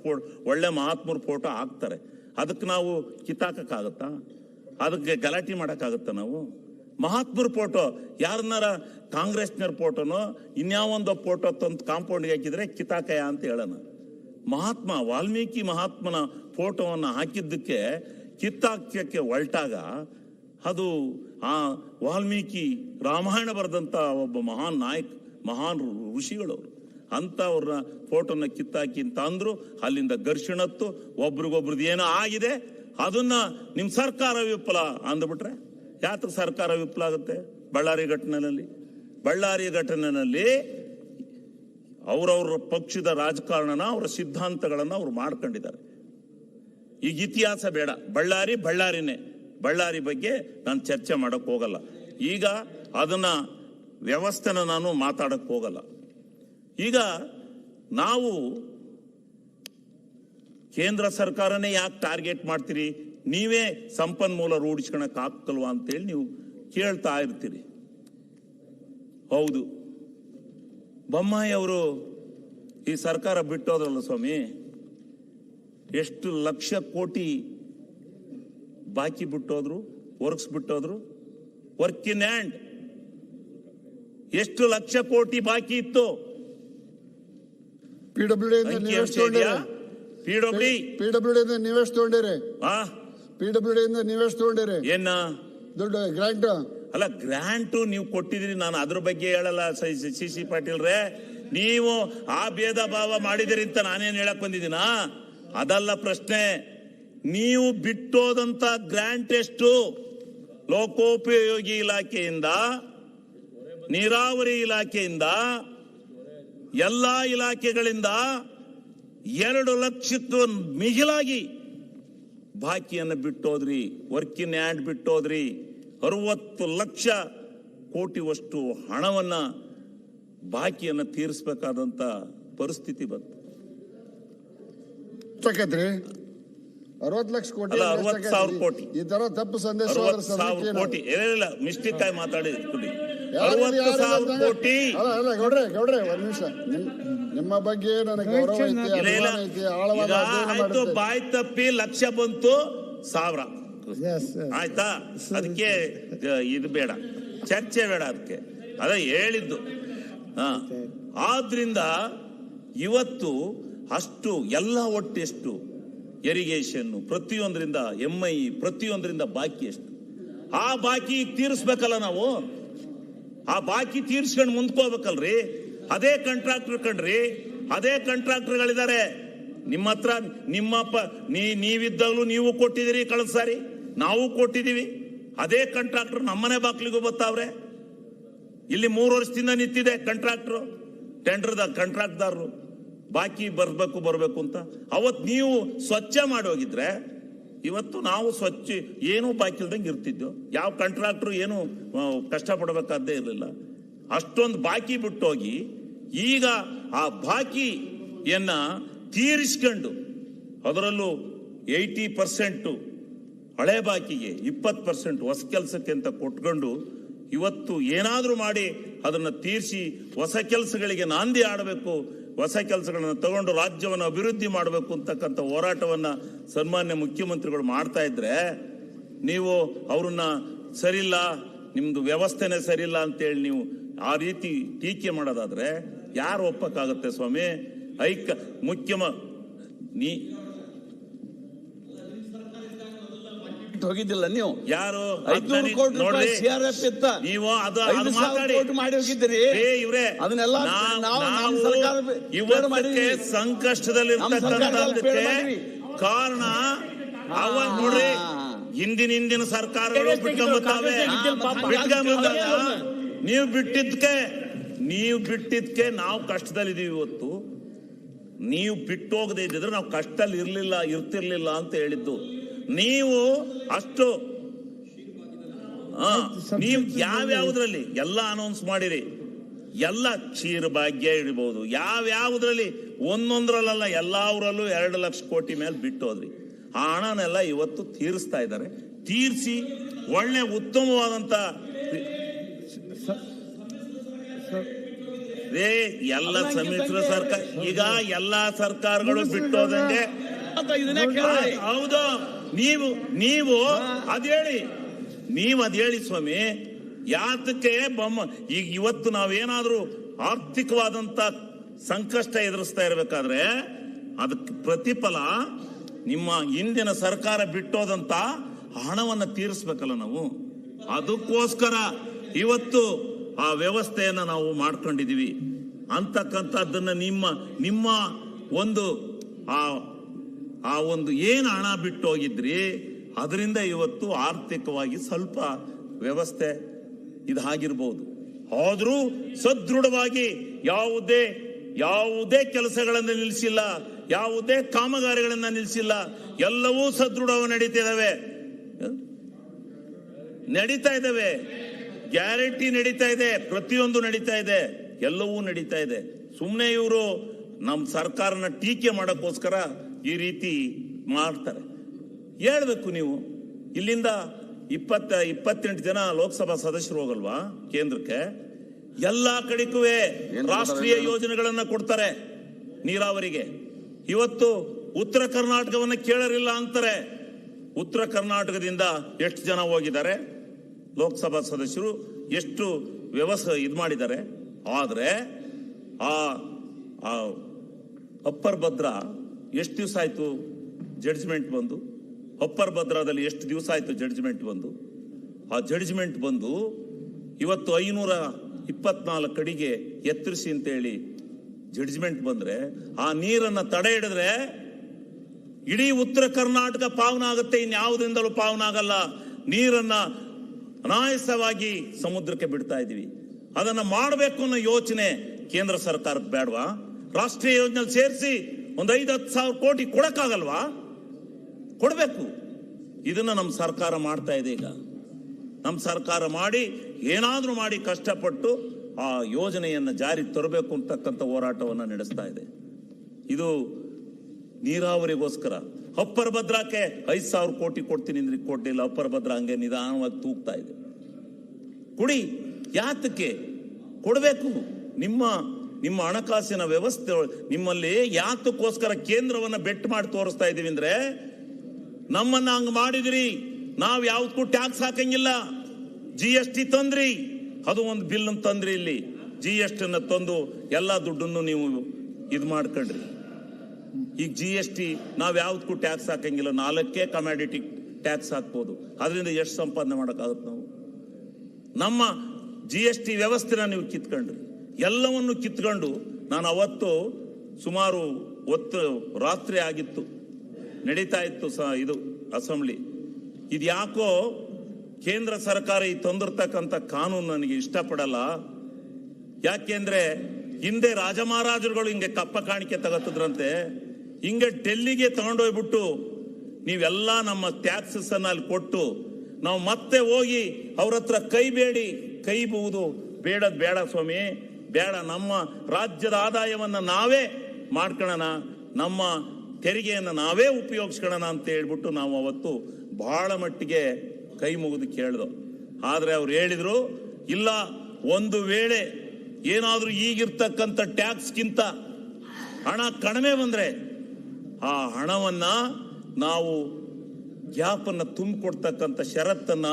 ಒಳ್ಳೆ ಮಹಾತ್ಮರ ಫೋಟೋ ಹಾಕ್ತಾರೆ. ಅದಕ್ಕೆ ನಾವು ಕಿತ್ತಾಕಕ್ಕಾಗತ್ತಾ? ಅದಕ್ಕೆ ಗಲಾಟೆ ಮಾಡಕ್ಕಾಗತ್ತಾ? ನಾವು ಮಹಾತ್ಮರ ಫೋಟೋ ಯಾರನ್ನಾರ ಕಾಂಗ್ರೆಸ್ನವ್ರ ಫೋಟೋನೋ ಇನ್ಯಾವೊಂದು ಫೋಟೋ ತಂದು ಕಾಂಪೌಂಡ್ಗೆ ಹಾಕಿದ್ರೆ ಕಿತಾಕಯ ಅಂತ ಹೇಳೋಣ. ವಾಲ್ಮೀಕಿ ಮಹಾತ್ಮನ ಫೋಟೋವನ್ನ ಹಾಕಿದ್ದಕ್ಕೆ ಕಿತ್ತಾಕಕ್ಕೆ ಹೊರಟಾಗ ಅದು ಆ ವಾಲ್ಮೀಕಿ ರಾಮಾಯಣ ಬರೆದಂತ ಒಬ್ಬ ಮಹಾನ್ ಮಹಾನ್ ಋಷಿಗಳವರು ಅಂತವ್ರನ್ನ ಫೋಟೋನ ಕಿತ್ತಾಕಿ ಅಂತ ಅಂದ್ರು. ಅಲ್ಲಿಂದ ಘರ್ಷಣತ್ತು, ಒಬ್ರಿಗೊಬ್ರದ್ದು ಏನೋ ಆಗಿದೆ. ಅದನ್ನ ನಿಮ್ ಸರ್ಕಾರ ವಿಫಲ ಅಂದ್ಬಿಟ್ರೆ ಯಾತ್ರ ಸರ್ಕಾರ ವಿಫಲ ಆಗುತ್ತೆ? ಬಳ್ಳಾರಿ ಘಟನೆಯಲ್ಲಿ ಅವರವ್ರ ಪಕ್ಷದ ರಾಜಕಾರಣನ, ಅವರ ಸಿದ್ಧಾಂತಗಳನ್ನ ಅವ್ರು ಮಾಡ್ಕೊಂಡಿದ್ದಾರೆ. ಈಗ ಇತಿಹಾಸ ಬೇಡ, ಬಳ್ಳಾರಿನೇ. ಬಳ್ಳಾರಿ ಬಗ್ಗೆ ನಾನು ಚರ್ಚೆ ಮಾಡಕ್ ಹೋಗಲ್ಲ. ಈಗ ಅದನ್ನ ವ್ಯವಸ್ಥೆನ ನಾನು ಮಾತಾಡಕ್ ಹೋಗಲ್ಲ. ಈಗ ನಾವು ಕೇಂದ್ರ ಸರ್ಕಾರನೇ ಯಾಕೆ ಟಾರ್ಗೆಟ್ ಮಾಡ್ತೀರಿ? ನೀವೇ ಸಂಪನ್ಮೂಲ ರೂಢಿಸ್ಕೊಳಕ್ ಆಗ್ತಲ್ವಾ ಅಂತೇಳಿ ನೀವು ಕೇಳ್ತಾ ಇರ್ತೀರಿ. ಹೌದು, ಬೊಮ್ಮಾಯಿ ಅವರು ಈ ಸರ್ಕಾರ ಬಿಟ್ಟೋದ್ರಲ್ಲ ಸ್ವಾಮಿ, ಎಷ್ಟು ಲಕ್ಷ ಕೋಟಿ ಬಾಕಿ ಬಿಟ್ಟೋದ್ರು, ಬಿಟ್ಟೋದ್ರು. ವರ್ಕ್ ಇನ್ ಹ್ಯಾಂಡ್ ಎಷ್ಟು ಲಕ್ಷ ಕೋಟಿ ಬಾಕಿ ಇತ್ತು? PWD ನೀವೆಷ್ಟು ತಗೊಂಡಿರಿ? PWD ನೀವೆಷ್ಟು ತಗೊಂಡಿರಿ? ಏನ ದುಡ್ಡು ಗ್ರಾಂಟ್ ಅಲ್ಲ, ಗ್ರಾಂಟ್ ನೀವು ಕೊಟ್ಟಿದ್ರಿ. ನಾನು ಅದ್ರ ಬಗ್ಗೆ ಹೇಳಲ್ಲ ಸಿ ಪಾಟೀಲ್ ರೇ. ನೀವು ಆ ಭೇದ ಭಾವ ಮಾಡಿದಿರಿ ಅಂತ ನಾನೇನ್ ಹೇಳಕ್ ಬಂದಿದ್ದೀನಾ? ಅದಲ್ಲ ಪ್ರಶ್ನೆ. ನೀವು ಬಿಟ್ಟೋದಂತ ಗ್ರಾಂಟ್ ಎಷ್ಟು? ಲೋಕೋಪಯೋಗಿ ಇಲಾಖೆಯಿಂದ, ನೀರಾವರಿ ಇಲಾಖೆಯಿಂದ, ಎಲ್ಲಾ ಇಲಾಖೆಗಳಿಂದ 2 ಲಕ್ಷಕ್ಕೂ ಮಿಗಿಲಾಗಿ ಬಾಕಿಯನ್ನು ಬಿಟ್ಟೋದ್ರಿ. ವರ್ಕಿನ್ ಹ್ಯಾಂಡ್ ಬಿಟ್ಟೋದ್ರಿ. 60 ಲಕ್ಷ ಕೋಟಿವಷ್ಟು ಹಣವನ್ನ ಬಾಕಿಯನ್ನು ತೀರಿಸಬೇಕಾದಂತ ಪರಿಸ್ಥಿತಿ ಬಂತು. 60 ಲಕ್ಷ ಕೋಟಿ ಅಲ್ಲ, 60,000 ಕೋಟಿ. ಈ ತರ ತಪ್ಪು ಸಂದೇಶ 60,000 ಕೋಟಿ ಇಲ್ಲ, ಮಿಸ್ಟೇಕ್ ಆಗಿ ಮಾತಾಡಿ. 60,000 ಕೋಟಿ. ಗೌಡ್ರೆ ಒಂದ್ ನಿಮಿಷ, ನಿಮ್ಮ ಬಗ್ಗೆ ನನಗೆ ಗೌರವ ಐತಿ, ಆಳವಾದ ಆಯ್ತು. ಬಾಯ್ ತಪ್ಪಿ ಲಕ್ಷ ಬಂತು 1000 ಆಯ್ತಾ? ಅದಕ್ಕೆ ಇದು ಬೇಡ, ಚರ್ಚೆ ಬೇಡ. ಅದಕ್ಕೆ ಅದ ಹೇಳಿದ್ದು. ಆದ್ರಿಂದ ಇವತ್ತು ಅಷ್ಟು ಎಲ್ಲ ಒಟ್ಟೆಷ್ಟು ಇರಿಗೇಷನ್ ಪ್ರತಿಯೊಂದರಿಂದ MI ಪ್ರತಿಯೊಂದರಿಂದ ಬಾಕಿ ಎಷ್ಟು? ಆ ಬಾಕಿ ತೀರಿಸ್ಬೇಕಲ್ಲ ನಾವು. ಆ ಬಾಕಿ ತೀರ್ಸ್ಕೊಂಡು ಮುಂದ್ಕೋಬೇಕಲ್ರಿ. ಅದೇ ಕಾಂಟ್ರಾಕ್ಟರ್ ಕಣ್ರಿ, ಅದೇ ಕಾಂಟ್ರಾಕ್ಟರ್ಗಳಿದ್ದಾರೆ ನಿಮ್ಮ ಹತ್ರ. ನಿಮ್ಮಪ್ಪ ನೀವಿದ್ದಾಗಲೂ ನೀವು ಕೊಟ್ಟಿದ್ದೀರಿ, ಕಳೆದ ಸಾರಿ ನಾವು ಕೊಟ್ಟಿದ್ದೀವಿ. ಅದೇ ಕಾಂಟ್ರಾಕ್ಟರ್ ನಮ್ಮನೆ ಬಾಕ್ಲಿಗೂ ಬರ್ತಾವ್ರೆ. ಇಲ್ಲಿ 3 ವರ್ಷದಿಂದ ನಿಂತಿದೆ ಕಾಂಟ್ರಾಕ್ಟರ್, ಟೆಂಡರ್ದ ಕಾಂಟ್ರಾಕ್ಟ್ದಾರರು ಬಾಕಿ ಬರ್ಬೇಕು ಅಂತ. ಅವತ್ತು ನೀವು ಸ್ವಚ್ಛ ಮಾಡಿ ಹೋಗಿದ್ರೆ ಇವತ್ತು ನಾವು ಸ್ವಚ್ಛ ಏನೂ ಬಾಕಿ ಇಲ್ದಂಗೆ ಇರ್ತಿದ್ದೆವು. ಯಾವ ಕಾಂಟ್ರಾಕ್ಟರ್ ಏನು ಕಷ್ಟಪಡಬೇಕಾದ್ದೇ ಇರಲಿಲ್ಲ. ಅಷ್ಟೊಂದು ಬಾಕಿ ಬಿಟ್ಟೋಗಿ ಈಗ ಆ ಬಾಕಿಯನ್ನ ತೀರಿಸ್ಕೊಂಡು, ಅದರಲ್ಲೂ 80% ಹಳೆ ಬಾಕಿಗೆ 20% ಹೊಸ ಕೆಲಸಕ್ಕೆ ಅಂತ ಕೊಟ್ಕೊಂಡು ಇವತ್ತು ಏನಾದ್ರೂ ಮಾಡಿ ಅದನ್ನ ತೀರಿಸಿ ಹೊಸ ಕೆಲಸಗಳಿಗೆ ನಾಂದಿ ಆಡಬೇಕು, ಹೊಸ ಕೆಲಸಗಳನ್ನ ತಗೊಂಡು ರಾಜ್ಯವನ್ನು ಅಭಿವೃದ್ಧಿ ಮಾಡಬೇಕು ಅಂತಕ್ಕಂಥ ಹೋರಾಟವನ್ನ ಸನ್ಮಾನ್ಯ ಮುಖ್ಯಮಂತ್ರಿಗಳು ಮಾಡ್ತಾ ಇದ್ರೆ, ನೀವು ಅವ್ರನ್ನ ಸರಿಲ್ಲ, ನಿಮ್ದು ವ್ಯವಸ್ಥೆನೇ ಸರಿಲ್ಲ ಅಂತೇಳಿ ನೀವು ಆ ರೀತಿ ಟೀಕೆ ಮಾಡೋದಾದ್ರೆ ಯಾರು ಒಪ್ಪಕ್ಕಾಗತ್ತೆ ಸ್ವಾಮಿ? ನೀ ಹೋಗಿದ್ದಿಲ್ಲ ನೀವು? ಯಾರು 500 ಕೋಟಿ ರೂಪಾಯಿ CRF ಇತ್ತ, ನೀವು ಅದು 5,000 ಕೋಟಿ ಮಾಡಿ ಹೋಗಿದ್ದೀರಿ. ಇವ್ರೆ ಅದನ್ನೆಲ್ಲ ಇವತ್ತಕ್ಕೆ ಸಂಕಷ್ಟದಲ್ಲಿರ್ತಕ್ಕಂಥದ್ದಕ್ಕೆ ಕಾರಣ ನೋಡ್ರಿ, ಹಿಂದಿನ ಸರ್ಕಾರಗಳು ಬಿಟ್ಕೊಂಬತ್ತಾವೆ. ನೀವು ಬಿಟ್ಟಿದ್ಕೆ ನಾವು ಕಷ್ಟದಲ್ಲಿದ್ದೀವಿ. ಇವತ್ತು ನೀವು ಬಿಟ್ಟು ಹೋಗದೆ ಇದ್ದಿದ್ರೆ ನಾವು ಕಷ್ಟದಲ್ಲಿ ಇರ್ತಿರ್ಲಿಲ್ಲ ಅಂತ ಹೇಳಿದ್ದು. ನೀವು ಅಷ್ಟು ನೀವು ಯಾವ್ಯಾವುದ್ರಲ್ಲಿ ಎಲ್ಲ ಅನೌನ್ಸ್ ಮಾಡಿರಿ, ಎಲ್ಲ ಕ್ಷೀರ ಭಾಗ್ಯ ಇಡಬಹುದು, ಯಾವ್ಯಾವುದ್ರಲ್ಲಿ ಒಂದೊಂದ್ರಲ್ಲ ಎಲ್ಲಾವ್ರಲ್ಲೂ 2 ಲಕ್ಷ ಕೋಟಿ ಮೇಲೆ ಬಿಟ್ಟೋದ್ರಿ. ಆ ಹಣನೆಲ್ಲ ಇವತ್ತು ತೀರಿಸ್ತಾ ಇದ್ದಾರೆ. ತೀರಿಸಿ ಒಳ್ಳೆ ಉತ್ತಮವಾದಂತ ಎಲ್ಲ ಸಮ್ಮಿಶ್ರ ಸರ್ಕಾರ, ಈಗ ಎಲ್ಲಾ ಸರ್ಕಾರಗಳು ಬಿಟ್ಟೋದಂಗೆ. ಹೌದು, ನೀವು ಅದೇಳಿ ಸ್ವಾಮಿ. ಯಾತಕ್ಕೆ ಈಗ ಇವತ್ತು ನಾವೇನಾದ್ರೂ ಆರ್ಥಿಕವಾದಂತ ಸಂಕಷ್ಟ ಎದುರಿಸ್ತಾ ಇರಬೇಕಾದ್ರೆ ಅದಕ್ಕೆ ಪ್ರತಿಫಲ ನಿಮ್ಮ ಹಿಂದಿನ ಸರ್ಕಾರ ಬಿಟ್ಟೋದಂತ ಹಣವನ್ನ ತೀರಿಸ್ಬೇಕಲ್ಲ ನಾವು. ಅದಕ್ಕೋಸ್ಕರ ಇವತ್ತು ಆ ವ್ಯವಸ್ಥೆಯನ್ನ ನಾವು ಮಾಡ್ಕೊಂಡಿದೀವಿ ಅಂತಕ್ಕಂಥದ್ದನ್ನ ನಿಮ್ಮ ಒಂದು ಆ ಒಂದು ಏನು ಹಣ ಬಿಟ್ಟು ಹೋಗಿದ್ರಿ ಅದರಿಂದ ಇವತ್ತು ಆರ್ಥಿಕವಾಗಿ ಸ್ವಲ್ಪ ವ್ಯವಸ್ಥೆ ಇದಾಗಿರ್ಬೋದು. ಆದ್ರೂ ಸದೃಢವಾಗಿ ಯಾವುದೇ ಕೆಲಸಗಳನ್ನು ನಿಲ್ಲಿಸಿಲ್ಲ, ಯಾವುದೇ ಕಾಮಗಾರಿಗಳನ್ನ ನಿಲ್ಲಿಸಿಲ್ಲ. ಎಲ್ಲವೂ ಸದೃಢವಾಗಿ ನಡೀತಾ ಇದ್ದಾವೆ. ಗ್ಯಾರಂಟಿ ನಡೀತಾ ಇದೆ, ಪ್ರತಿಯೊಂದು ನಡೀತಾ ಇದೆ, ಎಲ್ಲವೂ ನಡೀತಾ ಇದೆ. ಸುಮ್ಮನೆ ಇವರು ನಮ್ಮ ಸರ್ಕಾರನ ಟೀಕೆ ಮಾಡೋಕ್ಕೋಸ್ಕರ ಈ ರೀತಿ ಮಾಡ್ತಾರೆ. ಹೇಳ್ಬೇಕು ನೀವು. ಇಲ್ಲಿಂದ 28 ಜನ ಲೋಕಸಭಾ ಸದಸ್ಯರು ಹೋಗಲ್ವಾ ಕೇಂದ್ರಕ್ಕೆ? ಎಲ್ಲಾ ಕಡೆಗೂ ರಾಷ್ಟ್ರೀಯ ಯೋಜನೆಗಳನ್ನ ಕೊಡ್ತಾರೆ ನೀರಾವರಿಗೆ. ಇವತ್ತು ಉತ್ತರ ಕರ್ನಾಟಕವನ್ನ ಕೇಳರಿಲ್ಲ ಅಂತಾರೆ. ಉತ್ತರ ಕರ್ನಾಟಕದಿಂದ ಎಷ್ಟು ಜನ ಹೋಗಿದ್ದಾರೆ ಲೋಕಸಭಾ ಸದಸ್ಯರು, ಎಷ್ಟು ವ್ಯವಸ್ಥೆ ಇದು ಮಾಡಿದ್ದಾರೆ. ಆದ್ರೆ ಆ ಅಪ್ಪರ್ ಭದ್ರಾ ಎಷ್ಟು ದಿವಸ ಆಯ್ತು ಜಡ್ಜ್ಮೆಂಟ್ ಬಂದು? ಅಪ್ಪರ್ ಭದ್ರಾದಲ್ಲಿ ಎಷ್ಟು ದಿವಸ ಆಯ್ತು ಜಡ್ಜ್ಮೆಂಟ್ ಬಂದು? ಆ ಜಡ್ಜ್ಮೆಂಟ್ ಬಂದು ಇವತ್ತು 524 ಅಡಿಗೆ ಎತ್ತರಿಸಿ ಅಂತೇಳಿ ಜಡ್ಜ್ಮೆಂಟ್ ಬಂದ್ರೆ, ಆ ನೀರನ್ನ ತಡೆ ಹಿಡಿದ್ರೆ ಇಡೀ ಉತ್ತರ ಕರ್ನಾಟಕ ಪಾವನ ಆಗುತ್ತೆ, ಇನ್ಯಾವುದರಿಂದಲೂ ಪಾವನ ಆಗಲ್ಲ. ನೀರನ್ನ ಅನಾಯಾಸವಾಗಿ ಸಮುದ್ರಕ್ಕೆ ಬಿಡ್ತಾ ಇದೀವಿ. ಅದನ್ನ ಮಾಡಬೇಕು ಅನ್ನೋ ಯೋಚನೆ ಕೇಂದ್ರ ಸರ್ಕಾರಕ್ಕೆ ಬೇಡವಾ? ರಾಷ್ಟ್ರೀಯ ಯೋಜನೆ ಸೇರಿಸಿ ಒಂದು 5-10 ಸಾವಿರ ಕೋಟಿ ಕೊಡಕ್ಕಾಗಲ್ವಾ? ಕೊಡಬೇಕು. ಇದನ್ನ ನಮ್ಮ ಸರ್ಕಾರ ಮಾಡ್ತಾ ಇದೆ. ಈಗ ನಮ್ಮ ಸರ್ಕಾರ ಮಾಡಿ ಏನಾದ್ರೂ ಮಾಡಿ ಕಷ್ಟಪಟ್ಟು ಆ ಯೋಜನೆಯನ್ನು ಜಾರಿ ತರಬೇಕು ಅಂತಕ್ಕಂಥ ಹೋರಾಟವನ್ನು ನಡೆಸ್ತಾ ಇದೆ. ಇದು ನೀರಾವರಿಗೋಸ್ಕರ. ಅಪ್ಪರ್ ಭದ್ರಾಕ್ಕೆ 5,000 ಕೋಟಿ ಕೊಡ್ತೀನಿ ಅಂದ್ರೆ ಕೊಟ್ಟಿಲ್ಲ. ಅಪ್ಪರ್ ಭದ್ರಾ ಹಂಗೆ ನಿಧಾನವಾಗಿ ತೂಗ್ತಾ ಇದೆ. ಕೊಡಿ, ಯಾತಕ್ಕೆ ಕೊಡಬೇಕು? ನಿಮ್ಮ ಹಣಕಾಸಿನ ವ್ಯವಸ್ಥೆ ನಿಮ್ಮಲ್ಲಿ ಯಾತಕ್ಕೋಸ್ಕರ ಕೇಂದ್ರವನ್ನ ಬೆಟ್ ಮಾಡಿ ತೋರಿಸ್ತಾ ಇದೀವಿ ಅಂದ್ರೆ, ನಮ್ಮನ್ನ ಹಂಗ್ ಮಾಡಿದ್ರಿ, ನಾವ್ ಯಾವ್ದಕ್ಕೂ ಟ್ಯಾಕ್ಸ್ ಹಾಕಂಗಿಲ್ಲ, GST ತಂದ್ರಿ, ಅದು ಒಂದು ಬಿಲ್ ತಂದ್ರಿ. ಇಲ್ಲಿ GST ಅನ್ನ ತಂದು ಎಲ್ಲಾ ದುಡ್ಡನ್ನು ನೀವು ಇದು ಮಾಡ್ಕೊಂಡ್ರಿ. ಈಗ GST ನಾವ್ ಯಾವ್ದಕ್ಕೂ ಟ್ಯಾಕ್ಸ್ ಹಾಕಂಗಿಲ್ಲ, 4 ಕಮ್ಯಾಡಿಟಿ ಟ್ಯಾಕ್ಸ್ ಹಾಕ್ಬೋದು. ಅದರಿಂದ ಎಷ್ಟು ಸಂಪಾದನೆ ಮಾಡಕ್ಕಾಗುತ್ತೆ? ನಾವು ನಮ್ಮ GST ವ್ಯವಸ್ಥೆನ ನೀವು ಕಿತ್ಕೊಂಡ್ರಿ, ಎಲ್ಲವನ್ನು ಕಿತ್ಕೊಂಡು. ನಾನು ಅವತ್ತು ಸುಮಾರು ಹೊತ್ತು ರಾತ್ರಿ ಆಗಿತ್ತು, ನಡೀತಾ ಇತ್ತು ಇದು ಅಸೆಂಬ್ಲಿ. ಇದು ಯಾಕೋ ಕೇಂದ್ರ ಸರ್ಕಾರ ಈ ತಂದಿರ್ತಕ್ಕಂಥ ಕಾನೂನು ನನಗೆ ಇಷ್ಟಪಡಲ್ಲ. ಯಾಕೆಂದ್ರೆ ಹಿಂದೆ ರಾಜ ಮಹಾರಾಜರುಗಳು ಹಿಂಗೆ ಕಪ್ಪ ಕಾಣಿಕೆ ತಗತ್ತಿದ್ರಂತೆ, ಹಿಂಗೆ ಡೆಲ್ಲಿಗೆ ತಗೊಂಡೋಗ್ಬಿಟ್ಟು ನೀವೆಲ್ಲ ನಮ್ಮ ಟ್ಯಾಕ್ಸಸ್ ಅನ್ನ ಅಲ್ಲಿ ಕೊಟ್ಟು ನಾವು ಮತ್ತೆ ಹೋಗಿ ಅವ್ರ ಹತ್ರ ಕೈ ಬೂದು ಬೇಡ ಸ್ವಾಮಿ, ಬೇಡ, ನಮ್ಮ ರಾಜ್ಯದ ಆದಾಯವನ್ನ ನಾವೇ ಮಾಡ್ಕೊಳ್ಳೋಣ, ನಮ್ಮ ತೆರಿಗೆಯನ್ನು ನಾವೇ ಉಪಯೋಗಿಸ್ಕೊಳ್ಳೋಣ ಅಂತ ಹೇಳ್ಬಿಟ್ಟು ನಾವು ಅವತ್ತು ಬಹಳ ಮಟ್ಟಿಗೆ ಕೈ ಮುಗಿದು ಕೇಳ್ದು. ಆದ್ರೆ ಅವ್ರು ಹೇಳಿದ್ರು, ಇಲ್ಲ, ಒಂದು ವೇಳೆ ಏನಾದ್ರೂ ಈಗಿರ್ತಕ್ಕಂಥ ಟ್ಯಾಕ್ಸ್ಗಿಂತ ಹಣ ಕಡಿಮೆ ಬಂದ್ರೆ ಆ ಹಣವನ್ನ ನಾವು ಗ್ಯಾಪ್ ಅನ್ನ ತುಂಬಿಕೊಡ್ತಕ್ಕಂಥ ಷರತ್ತನ್ನ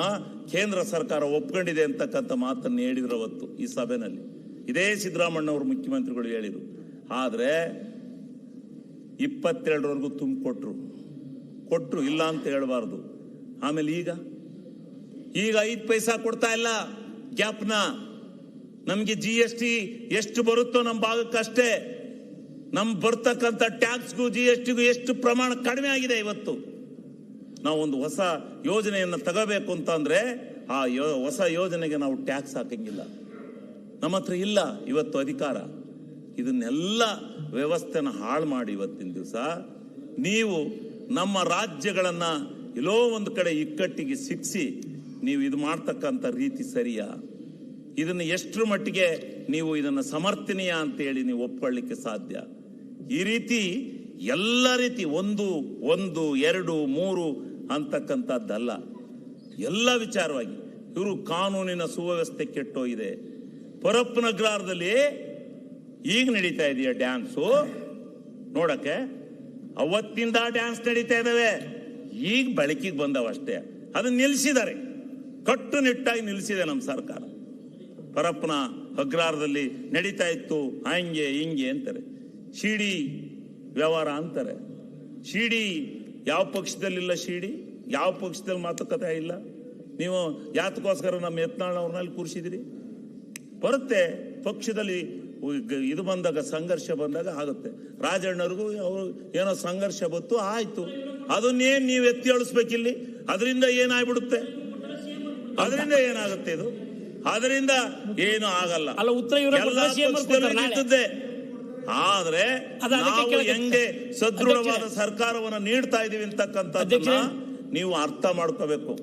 ಕೇಂದ್ರ ಸರ್ಕಾರ ಒಪ್ಕೊಂಡಿದೆ ಅಂತಕ್ಕಂಥ ಮಾತನ್ನು ಹೇಳಿದ್ರು ಅವತ್ತು ಈ ಸಭೆಯಲ್ಲಿ. ಇದೇ ಸಿದ್ದರಾಮಣ್ಣ ಅವರು ಮುಖ್ಯಮಂತ್ರಿಗಳು ಹೇಳಿದ್ರು. ಆದ್ರೆ 22ರವರೆಗೂ ಕೊಟ್ರು, ಇಲ್ಲ ಅಂತ ಹೇಳಬಾರ್ದು. ಆಮೇಲೆ ಈಗ 5 ಪೈಸಾ ಕೊಡ್ತಾ ಇಲ್ಲ ಗ್ಯಾಪ್ನ. ನಮ್ಗೆ GST ಎಷ್ಟು ಬರುತ್ತೋ ನಮ್ಮ ಭಾಗಕ್ಕಷ್ಟೇ. ನಮ್ ಬರ್ತಕ್ಕಂಥ ಟ್ಯಾಕ್ಸ್ಗೂ GSTಗೂ ಎಷ್ಟು ಪ್ರಮಾಣ ಕಡಿಮೆ ಆಗಿದೆ. ಇವತ್ತು ನಾವು ಒಂದು ಹೊಸ ಯೋಜನೆಯನ್ನು ತಗೋಬೇಕು ಅಂತ ಅಂದ್ರೆ ಆ ಹೊಸ ಯೋಜನೆಗೆ ನಾವು ಟ್ಯಾಕ್ಸ್ ಹಾಕಂಗಿಲ್ಲ, ನಮ್ಮ ಹತ್ರ ಇಲ್ಲ ಇವತ್ತು ಅಧಿಕಾರ. ಇದನ್ನೆಲ್ಲ ವ್ಯವಸ್ಥೆನ ಹಾಳು ಮಾಡಿ ಇವತ್ತಿನ ದಿವಸ ನೀವು ನಮ್ಮ ರಾಜ್ಯಗಳನ್ನ ಎಲ್ಲೋ ಒಂದು ಕಡೆ ಇಕ್ಕಟ್ಟಿಗೆ ಸಿಕ್ಕಿಸಿ ನೀವು ಇದು ಮಾಡ್ತಕ್ಕಂಥ ರೀತಿ ಸರಿಯಾ? ಇದನ್ನು ಎಷ್ಟರ ಮಟ್ಟಿಗೆ ನೀವು ಇದನ್ನು ಸಮರ್ಥನೀಯ ಅಂತ ಹೇಳಿ ನೀವು ಒಪ್ಕೊಳ್ಳಿಕ್ಕೆ ಸಾಧ್ಯ? ಈ ರೀತಿ ಎಲ್ಲ ರೀತಿ 1, 2, 3 ಅಂತಕ್ಕಂಥದ್ದಲ್ಲ. ಎಲ್ಲ ವಿಚಾರವಾಗಿ ಇವರು ಕಾನೂನಿನ ಸುವ್ಯವಸ್ಥೆ ಕೆಟ್ಟೋಗಿದೆ. ಪರಪ್ಪನಗ್ರಹಾರದಲ್ಲಿ ಈಗ ನಡೀತಾ ಇದೆಯಾ ಡ್ಯಾನ್ಸು ನೋಡಕ್ಕೆ? ಅವತ್ತಿಂದ ಡ್ಯಾನ್ಸ್ ನಡೀತಾ ಇದಾವೆ, ಈಗ ಬೆಳಕಿಗೆ ಬಂದವಷ್ಟೇ. ಅದನ್ನ ನಿಲ್ಲಿಸಿದ್ದಾರೆ, ಕಟ್ಟುನಿಟ್ಟಾಗಿ ನಿಲ್ಲಿಸಿದೆ ನಮ್ಮ ಸರ್ಕಾರ. ಪರಪ್ಪನ ಅಗ್ರಹಾರದಲ್ಲಿ ನಡೀತಾ ಇತ್ತು, ಹಂಗೆ ಹಿಂಗೆ ಅಂತಾರೆ, ಶಿಡಿ ವ್ಯವಹಾರ ಅಂತಾರೆ. ಶಿಡಿ ಯಾವ ಪಕ್ಷದಲ್ಲಿಲ್ಲ, ಶಿಡಿ ಯಾವ ಪಕ್ಷದಲ್ಲಿ ಮಾತುಕತೆ ಇಲ್ಲ. ನೀವು ಯಾತಕ್ಕೋಸ್ಕರ ನಮ್ಮ ಯತ್ನಾಳ್ ಅವ್ರನ್ನಲ್ಲಿ ಕೂರಿಸಿದಿರಿ? ಬರುತ್ತೆ ಪಕ್ಷದಲ್ಲಿ ಇದು ಬಂದಾಗ, ಸಂಘರ್ಷ ಬಂದಾಗ ಆಗುತ್ತೆ. ರಾಜಣ್ಣವ್ರಿಗೂ ಅವರು ಏನೋ ಸಂಘರ್ಷ ಬಂತು, ಆಯ್ತು, ಅದನ್ನೇನ್ ನೀವು ಎತ್ತಿ ಅಳಿಸ್ಬೇಕಿಲ್ಲಿ. ಅದರಿಂದ ಏನಾಗ್ಬಿಡುತ್ತೆ? ಅದರಿಂದ ಏನಾಗುತ್ತೆ? ಇದು ಅದರಿಂದ ಏನು ಆಗಲ್ಲ. ನಿಂತಿದ್ದೆ. ಆದ್ರೆ ನಾವು ಹೆಂಗೆ ಸದೃಢವಾದ ಸರ್ಕಾರವನ್ನು ನೀಡ್ತಾ ಇದೀವಿ ಅಂತಕ್ಕಂಥದ್ದನ್ನ ನೀವು ಅರ್ಥ ಮಾಡ್ಕೋಬೇಕು.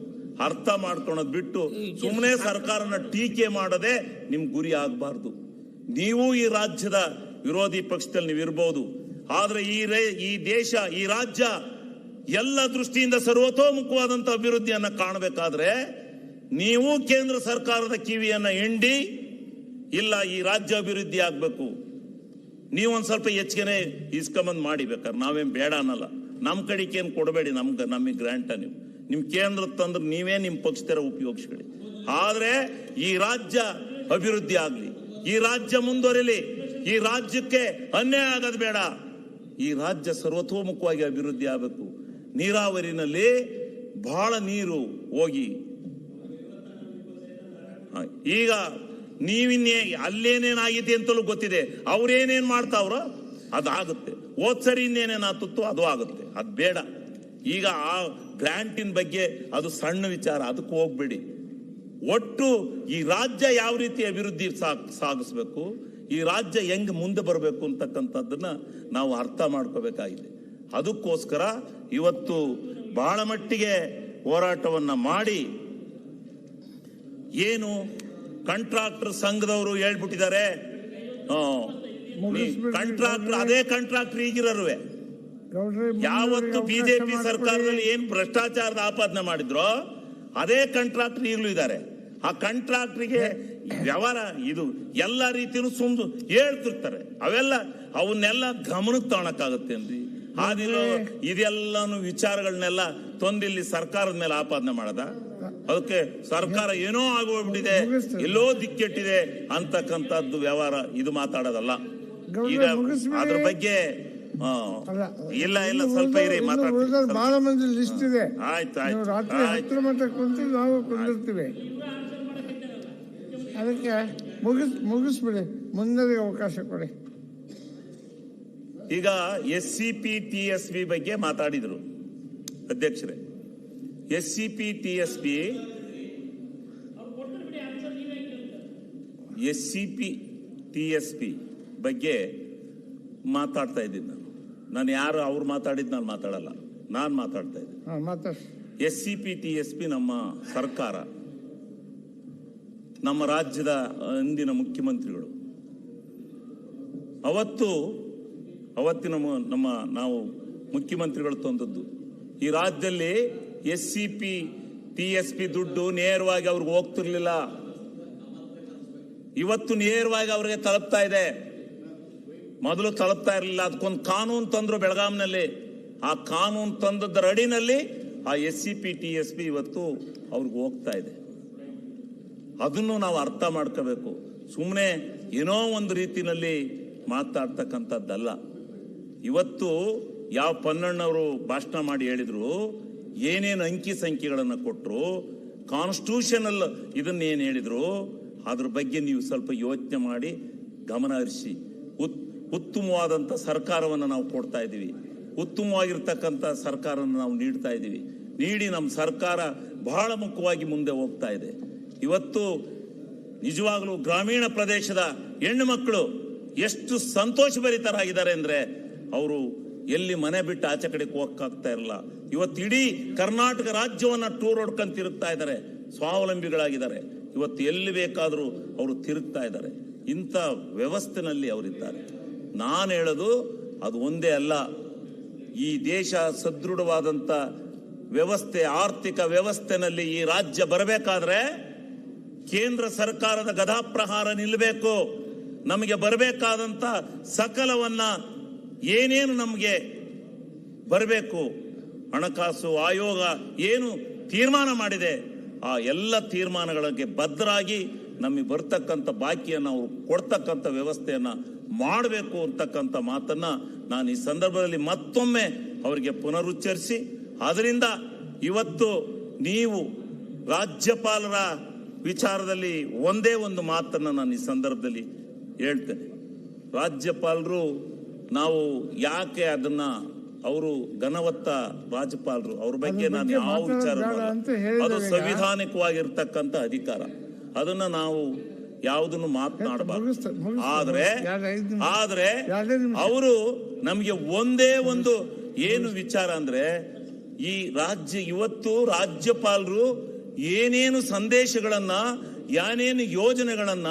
ಅರ್ಥ ಮಾಡ್ಕೊಳೋದ್ ಬಿಟ್ಟು ಸುಮ್ಮನೆ ಸರ್ಕಾರನ ಟೀಕೆ ಮಾಡದೆ ನಿಮ್ ಗುರಿ ಆಗ್ಬಾರ್ದು. ನೀವು ಈ ರಾಜ್ಯದ ವಿರೋಧಿ ಪಕ್ಷದಲ್ಲಿ ನೀವು ಇರ್ಬೋದು, ಆದ್ರೆ ಈ ದೇಶ, ಈ ರಾಜ್ಯ ಎಲ್ಲ ದೃಷ್ಟಿಯಿಂದ ಸರ್ವತೋಮುಖವಾದಂತ ಅಭಿವೃದ್ಧಿಯನ್ನ ಕಾಣಬೇಕಾದ್ರೆ ನೀವು ಕೇಂದ್ರ ಸರ್ಕಾರದ ಕಿವಿಯನ್ನ ಹಿಂಡಿ, ಇಲ್ಲ ಈ ರಾಜ್ಯ ಅಭಿವೃದ್ಧಿ ಆಗ್ಬೇಕು, ನೀವೊಂದ್ ಸ್ವಲ್ಪ ಹೆಚ್ಚಿಗೆ ಇಸ್ಕೊಂಬಂದ್ ಮಾಡಿ. ಬೇಕಾದ್ರೆ ನಾವೇನ್ ಬೇಡ ಅನ್ನಲ್ಲ, ನಮ್ ಕಡೆಗೆ ಏನ್ ಕೊಡಬೇಡಿ, ನಮಗೆ ಗ್ರಾಂಟ ನೀವು ನಿಮ್ ಕೇಂದ್ರ ತಂದ್ರೆ ನೀವೇ ನಿಮ್ ಪಕ್ಷದರ ಉಪಯೋಗಿಸ್ಕೊಳ್ಳಿ. ಆದ್ರೆ ಈ ರಾಜ್ಯ ಅಭಿವೃದ್ಧಿ ಆಗ್ಲಿ, ಈ ರಾಜ್ಯ ಮುಂದುವರಿಲಿ, ಈ ರಾಜ್ಯಕ್ಕೆ ಅನ್ಯಾಯ ಆಗೋದು ಬೇಡ. ಈ ರಾಜ್ಯ ಸರ್ವತೋಮುಖವಾಗಿ ಅಭಿವೃದ್ಧಿ ಆಗಬೇಕು. ನೀರಾವರಿನಲ್ಲಿ ಬಹಳ ನೀರು ಹೋಗಿ ಈಗ ನೀವಿನ್ನೇ ಅಲ್ಲೇನೇನಾಗಿದೆ ಅಂತಲೂ ಗೊತ್ತಿದೆ. ಅವ್ರೇನೇನ್ ಮಾಡ್ತಾವ್ರೋ ಅದಾಗುತ್ತೆ. ಹೋದ್ಸರಿ ಇನ್ನೇನೇನಾಗ್ತಿತ್ತು ಅದು ಆಗುತ್ತೆ. ಅದು ಬೇಡ. ಈಗ ಆ ಗ್ರಾಂಟಿನ ಬಗ್ಗೆ ಅದು ಸಣ್ಣ ವಿಚಾರ, ಅದಕ್ಕೆ ಹೋಗ್ಬೇಡಿ. ಒಟ್ಟು ಈ ರಾಜ್ಯ ಯಾವ ರೀತಿ ಅಭಿವೃದ್ಧಿ ಸಾಗಿಸ್ಬೇಕು, ಈ ರಾಜ್ಯ ಹೆಂಗ್ ಮುಂದೆ ಬರಬೇಕು ಅಂತಕ್ಕಂಥದ್ದನ್ನ ನಾವು ಅರ್ಥ ಮಾಡ್ಕೋಬೇಕಾಗಿದೆ. ಅದಕ್ಕೋಸ್ಕರ ಇವತ್ತು ಬಹಳ ಮಟ್ಟಿಗೆ ಹೋರಾಟವನ್ನ ಮಾಡಿ ಏನು ಕಾಂಟ್ರಾಕ್ಟರ್ ಸಂಘದವರು ಹೇಳ್ಬಿಟ್ಟಿದ್ದಾರೆ, ಕಾಂಟ್ರಾಕ್ಟರ್ ಅದೇ ಕಾಂಟ್ರಾಕ್ಟರ್ ಈಗಿರೋರುವೆ ಯಾವತ್ತು ಬಿಜೆಪಿ ಸರ್ಕಾರದಲ್ಲಿ ಏನ್ ಭ್ರಷ್ಟಾಚಾರದ ಆಪಾದನೆ ಮಾಡಿದ್ರೋ ಅದೇ ಕಾಂಟ್ರಾಕ್ಟರ್ ಈಗಲೂ ಇದ್ದಾರೆ. ಆ ಕಾಂಟ್ರಾಕ್ಟರ್ಗೆ ವ್ಯವಹಾರ ಇದು ಎಲ್ಲ ರೀತಿಯೂ ಸುಮ್ದು ಹೇಳ್ತಿರ್ತಾರೆ. ಅವನ್ನೆಲ್ಲ ಗಮನಕ್ಕೆ ತಗೊಳಕ್ಕಾಗುತ್ತೆ ಅಂದ್ರಿ. ಆದಿಲ್ಲ ಇದೆಲ್ಲಾನು ವಿಚಾರಗಳನ್ನೆಲ್ಲ ತೊಂದಿಲ್ಲಿ ಸರ್ಕಾರದ ಮೇಲೆ ಆಪಾದನೆ ಮಾಡದ. ಅದಕ್ಕೆ ಸರ್ಕಾರ ಏನೋ ಆಗೋಗ್ಬಿಟ್ಟಿದೆ, ಎಲ್ಲೋ ದಿಕ್ಕೆಟ್ಟಿದೆ ಅಂತಕ್ಕಂಥದ್ದು ವ್ಯವಹಾರ ಇದು ಮಾತಾಡೋದಲ್ಲ. ಈಗ ಅದ್ರ ಬಗ್ಗೆ ಇಲ್ಲ ಸ್ವಲ್ಪ ಇರಿ ಮಾತಾಡ್ತೀವಿ. ಬಹಳ ಮಂದಿ ಲಿಸ್ಟ್ ಇದೆ. ಆಯ್ತು ರಾತ್ರಿ 10 ಮಟ್ಟ ಕುಂತು ನಾವು ಕುಂದಿರ್ತೀವಿ. ಅದಕ್ಕೆ ಮುಗಿಸ್ಬಿಡಿ, ಮುಂದೆ ಅವಕಾಶ ಕೊಡಿ. ಈಗ SCP TSP ಬಗ್ಗೆ ಮಾತಾಡಿದ್ರು ಅಧ್ಯಕ್ಷರೇ. SCP TSP ಬಗ್ಗೆ ಮಾತಾಡ್ತಾ ಇದ್ದೀನಿ ನಾನು. ಯಾರು ಅವ್ರು ಮಾತಾಡಿದ್ ನಾನು ಮಾತಾಡಲ್ಲ, ನಾನು ಮಾತಾಡ್ತಾ ಇದ್ದೀನಿ. SCP TSP ನಮ್ಮ ಸರ್ಕಾರ, ನಮ್ಮ ರಾಜ್ಯದ ಅಂದಿನ ಮುಖ್ಯಮಂತ್ರಿಗಳು ಅವತ್ತಿನ ನಾವು ಮುಖ್ಯಮಂತ್ರಿಗಳು ತಂದದ್ದು. ಈ ರಾಜ್ಯದಲ್ಲಿ SCP TSP ದುಡ್ಡು ನೇರವಾಗಿ ಅವ್ರಿಗೆ ಹೋಗ್ತಿರ್ಲಿಲ್ಲ. ಇವತ್ತು ನೇರವಾಗಿ ಅವ್ರಿಗೆ ತಲುಪ್ತಾ ಇದೆ. ಮೊದಲು ತಲುಪ್ತಾ ಇರಲಿಲ್ಲ. ಅದಕ್ಕೊಂದು ಕಾನೂನು ತಂದ್ರು ಬೆಳಗಾಂನಲ್ಲಿ. ಆ ಕಾನೂನು ತಂದದ್ದರ ಅಡಿನಲ್ಲಿ ಆ SCP TSP ಇವತ್ತು ಅವ್ರಿಗೆ ಹೋಗ್ತಾ ಇದೆ. ಅದನ್ನು ನಾವು ಅರ್ಥ ಮಾಡ್ಕೋಬೇಕು. ಸುಮ್ಮನೆ ಏನೋ ಒಂದು ರೀತಿನಲ್ಲಿ ಮಾತಾಡ್ತಕ್ಕಂಥದ್ದಲ್ಲ. ಇವತ್ತು ಯಾವ ಪನ್ನಣ್ಣವರು ಭಾಷಣ ಮಾಡಿ ಹೇಳಿದ್ರು, ಏನೇನು ಅಂಕಿ ಸಂಖ್ಯೆಗಳನ್ನು ಕೊಟ್ಟರು, ಕಾನ್ಸ್ಟಿಟ್ಯೂಷನಲ್ ಇದನ್ನೇನು ಹೇಳಿದ್ರು, ಅದ್ರ ಬಗ್ಗೆ ನೀವು ಸ್ವಲ್ಪ ಯೋಚನೆ ಮಾಡಿ ಗಮನ ಹರಿಸಿ. ಉತ್ತಮವಾದಂಥ ಸರ್ಕಾರವನ್ನು ನಾವು ಕೊಡ್ತಾ ಇದ್ದೀವಿ. ಉತ್ತಮವಾಗಿರ್ತಕ್ಕಂಥ ಸರ್ಕಾರವನ್ನು ನಾವು ನೀಡ್ತಾ ಇದ್ದೀವಿ. ನೀಡಿ ನಮ್ಮ ಸರ್ಕಾರ ಬಹಳ ಮುಖ್ಯವಾಗಿ ಮುಂದೆ ಹೋಗ್ತಾ ಇದೆ. ಇವತ್ತು ನಿಜವಾಗ್ಲೂ ಗ್ರಾಮೀಣ ಪ್ರದೇಶದ ಹೆಣ್ಣು ಮಕ್ಕಳು ಎಷ್ಟು ಸಂತೋಷಭರಿತರಾಗಿದ್ದಾರೆ ಅಂದ್ರೆ, ಅವರು ಎಲ್ಲಿ ಮನೆ ಬಿಟ್ಟು ಆಚೆ ಕಡೆಗೆ ಹೋಗಕ್ಕಾಗ್ತಾ ಇರಲ್ಲ. ಇವತ್ತು ಇಡೀ ಕರ್ನಾಟಕ ರಾಜ್ಯವನ್ನ ಟೂರ್ ಹೊಡ್ಕೊಂಡು ತಿರುಗ್ತಾ ಇದ್ದಾರೆ. ಸ್ವಾವಲಂಬಿಗಳಾಗಿದ್ದಾರೆ. ಇವತ್ತು ಎಲ್ಲಿ ಬೇಕಾದರೂ ಅವರು ತಿರುಗ್ತಾ ಇದ್ದಾರೆ. ಇಂಥ ವ್ಯವಸ್ಥೆನಲ್ಲಿ ಅವರಿದ್ದಾರೆ. ನಾನು ಹೇಳೋದು ಅದು ಒಂದೇ ಅಲ್ಲ. ಈ ದೇಶ ಸದೃಢವಾದಂಥ ವ್ಯವಸ್ಥೆ, ಆರ್ಥಿಕ ವ್ಯವಸ್ಥೆನಲ್ಲಿ ಈ ರಾಜ್ಯ ಬರಬೇಕಾದ್ರೆ ಕೇಂದ್ರ ಸರ್ಕಾರದ ಗದಾಪ್ರಹಾರ ನಿಲ್ಲಬೇಕು. ನಮಗೆ ಬರಬೇಕಾದಂತ ಸಕಲವನ್ನ ಏನೇನು ನಮಗೆ ಬರಬೇಕು, ಹಣಕಾಸು ಆಯೋಗ ಏನು ತೀರ್ಮಾನ ಮಾಡಿದೆ ಆ ಎಲ್ಲ ತೀರ್ಮಾನಗಳಿಗೆ ಬದ್ಧರಾಗಿ ನಮಗೆ ಬರ್ತಕ್ಕಂಥ ಬಾಕಿಯನ್ನು ಅವರು ಕೊಡ್ತಕ್ಕಂಥ ವ್ಯವಸ್ಥೆಯನ್ನ ಮಾಡಬೇಕು ಅಂತಕ್ಕಂಥ ಮಾತನ್ನ ನಾನು ಈ ಸಂದರ್ಭದಲ್ಲಿ ಮತ್ತೊಮ್ಮೆ ಅವರಿಗೆ ಪುನರುಚ್ಚರಿಸಿ, ಅದರಿಂದ ಇವತ್ತು ನೀವು ರಾಜ್ಯಪಾಲರ ವಿಚಾರದಲ್ಲಿ ಒಂದೇ ಒಂದು ಮಾತನ್ನ ನಾನು ಈ ಸಂದರ್ಭದಲ್ಲಿ ಹೇಳ್ತೇನೆ. ರಾಜ್ಯಪಾಲರು ನಾವು ಯಾಕೆ ಅದನ್ನ, ಅವರು ಘನವತ್ತ ರಾಜ್ಯಪಾಲರು, ಅವ್ರ ಬಗ್ಗೆ ನಾನು ಯಾವ ವಿಚಾರ, ಅದು ಸಂವಿಧಾನಿಕವಾಗಿರ್ತಕ್ಕಂಥ ಅಧಿಕಾರ, ಅದನ್ನ ನಾವು ಯಾವುದನ್ನು ಮಾತನಾಡಬಾರ್ದು. ಆದ್ರೆ ಅವರು ನಮಗೆ ಒಂದೇ ಒಂದು ಏನು ವಿಚಾರ ಅಂದ್ರೆ, ಈ ರಾಜ್ಯ ಇವತ್ತು ರಾಜ್ಯಪಾಲರು ಏನೇನು ಸಂದೇಶಗಳನ್ನ, ಏನೇನು ಯೋಜನೆಗಳನ್ನ,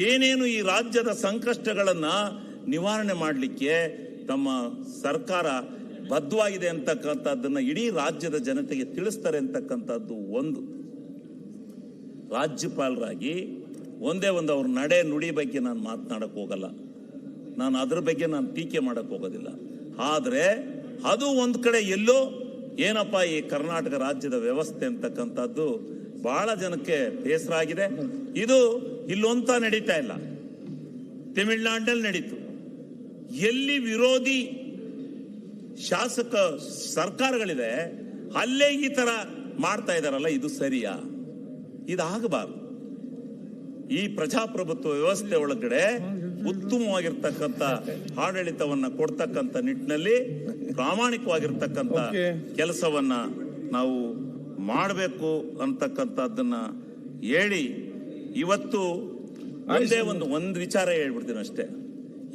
ಏನೇನು ಈ ರಾಜ್ಯದ ಸಂಕಷ್ಟಗಳನ್ನ ನಿವಾರಣೆ ಮಾಡಲಿಕ್ಕೆ ತಮ್ಮ ಸರ್ಕಾರ ಬದ್ಧವಾಗಿದೆ ಅಂತಕ್ಕಂಥದ್ದನ್ನ ಇಡೀ ರಾಜ್ಯದ ಜನತೆಗೆ ತಿಳಿಸ್ತಾರೆ ಅಂತಕ್ಕಂಥದ್ದು ಒಂದು. ರಾಜ್ಯಪಾಲರಾಗಿ ಒಂದೇ ಒಂದು ಅವ್ರ ನಡೆ ನುಡಿ ಬಗ್ಗೆ ನಾನು ಮಾತನಾಡಕ್ ಹೋಗಲ್ಲ, ನಾನು ಅದ್ರ ಬಗ್ಗೆ ನಾನು ಟೀಕೆ ಮಾಡಕ್ ಹೋಗೋದಿಲ್ಲ. ಆದ್ರೆ ಅದು ಒಂದ್ ಕಡೆ ಎಲ್ಲೋ ಏನಪ್ಪ ಈ ಕರ್ನಾಟಕ ರಾಜ್ಯದ ವ್ಯವಸ್ಥೆ ಅಂತಕ್ಕಂಥದ್ದು ಬಹಳ ಜನಕ್ಕೆ ಬೇಸರ ಆಗಿದೆ. ಇದು ಇಲ್ಲೊಂತ ನಡೀತಾ ಇಲ್ಲ, ತಮಿಳುನಾಡಿನಲ್ಲಿ ನಡೀತು. ಎಲ್ಲಿ ವಿರೋಧಿ ಶಾಸಕ ಸರ್ಕಾರಗಳಿದೆ, ಅಲ್ಲೇ ಈ ತರ ಮಾಡ್ತಾ ಇದಾರಲ್ಲ, ಇದು ಸರಿಯಾ? ಇದಾಗಬಾರ್ದು. ಈ ಪ್ರಜಾಪ್ರಭುತ್ವ ವ್ಯವಸ್ಥೆ ಒಳಗಡೆ ಉತ್ತಮವಾಗಿರ್ತಕ್ಕಂಥ ಆಡಳಿತವನ್ನ ಕೊಡ್ತಕ್ಕಂಥ ನಿಟ್ಟಿನಲ್ಲಿ ಪ್ರಾಮಾಣಿಕವಾಗಿರ್ತಕ್ಕಂಥ ಕೆಲಸವನ್ನ ನಾವು ಮಾಡಬೇಕು ಅಂತಕ್ಕಂಥದ್ದನ್ನ ಹೇಳಿ, ಇವತ್ತು ಒಂದು ವಿಚಾರ ಹೇಳ್ಬಿಡ್ತೀನಿ ಅಷ್ಟೇ.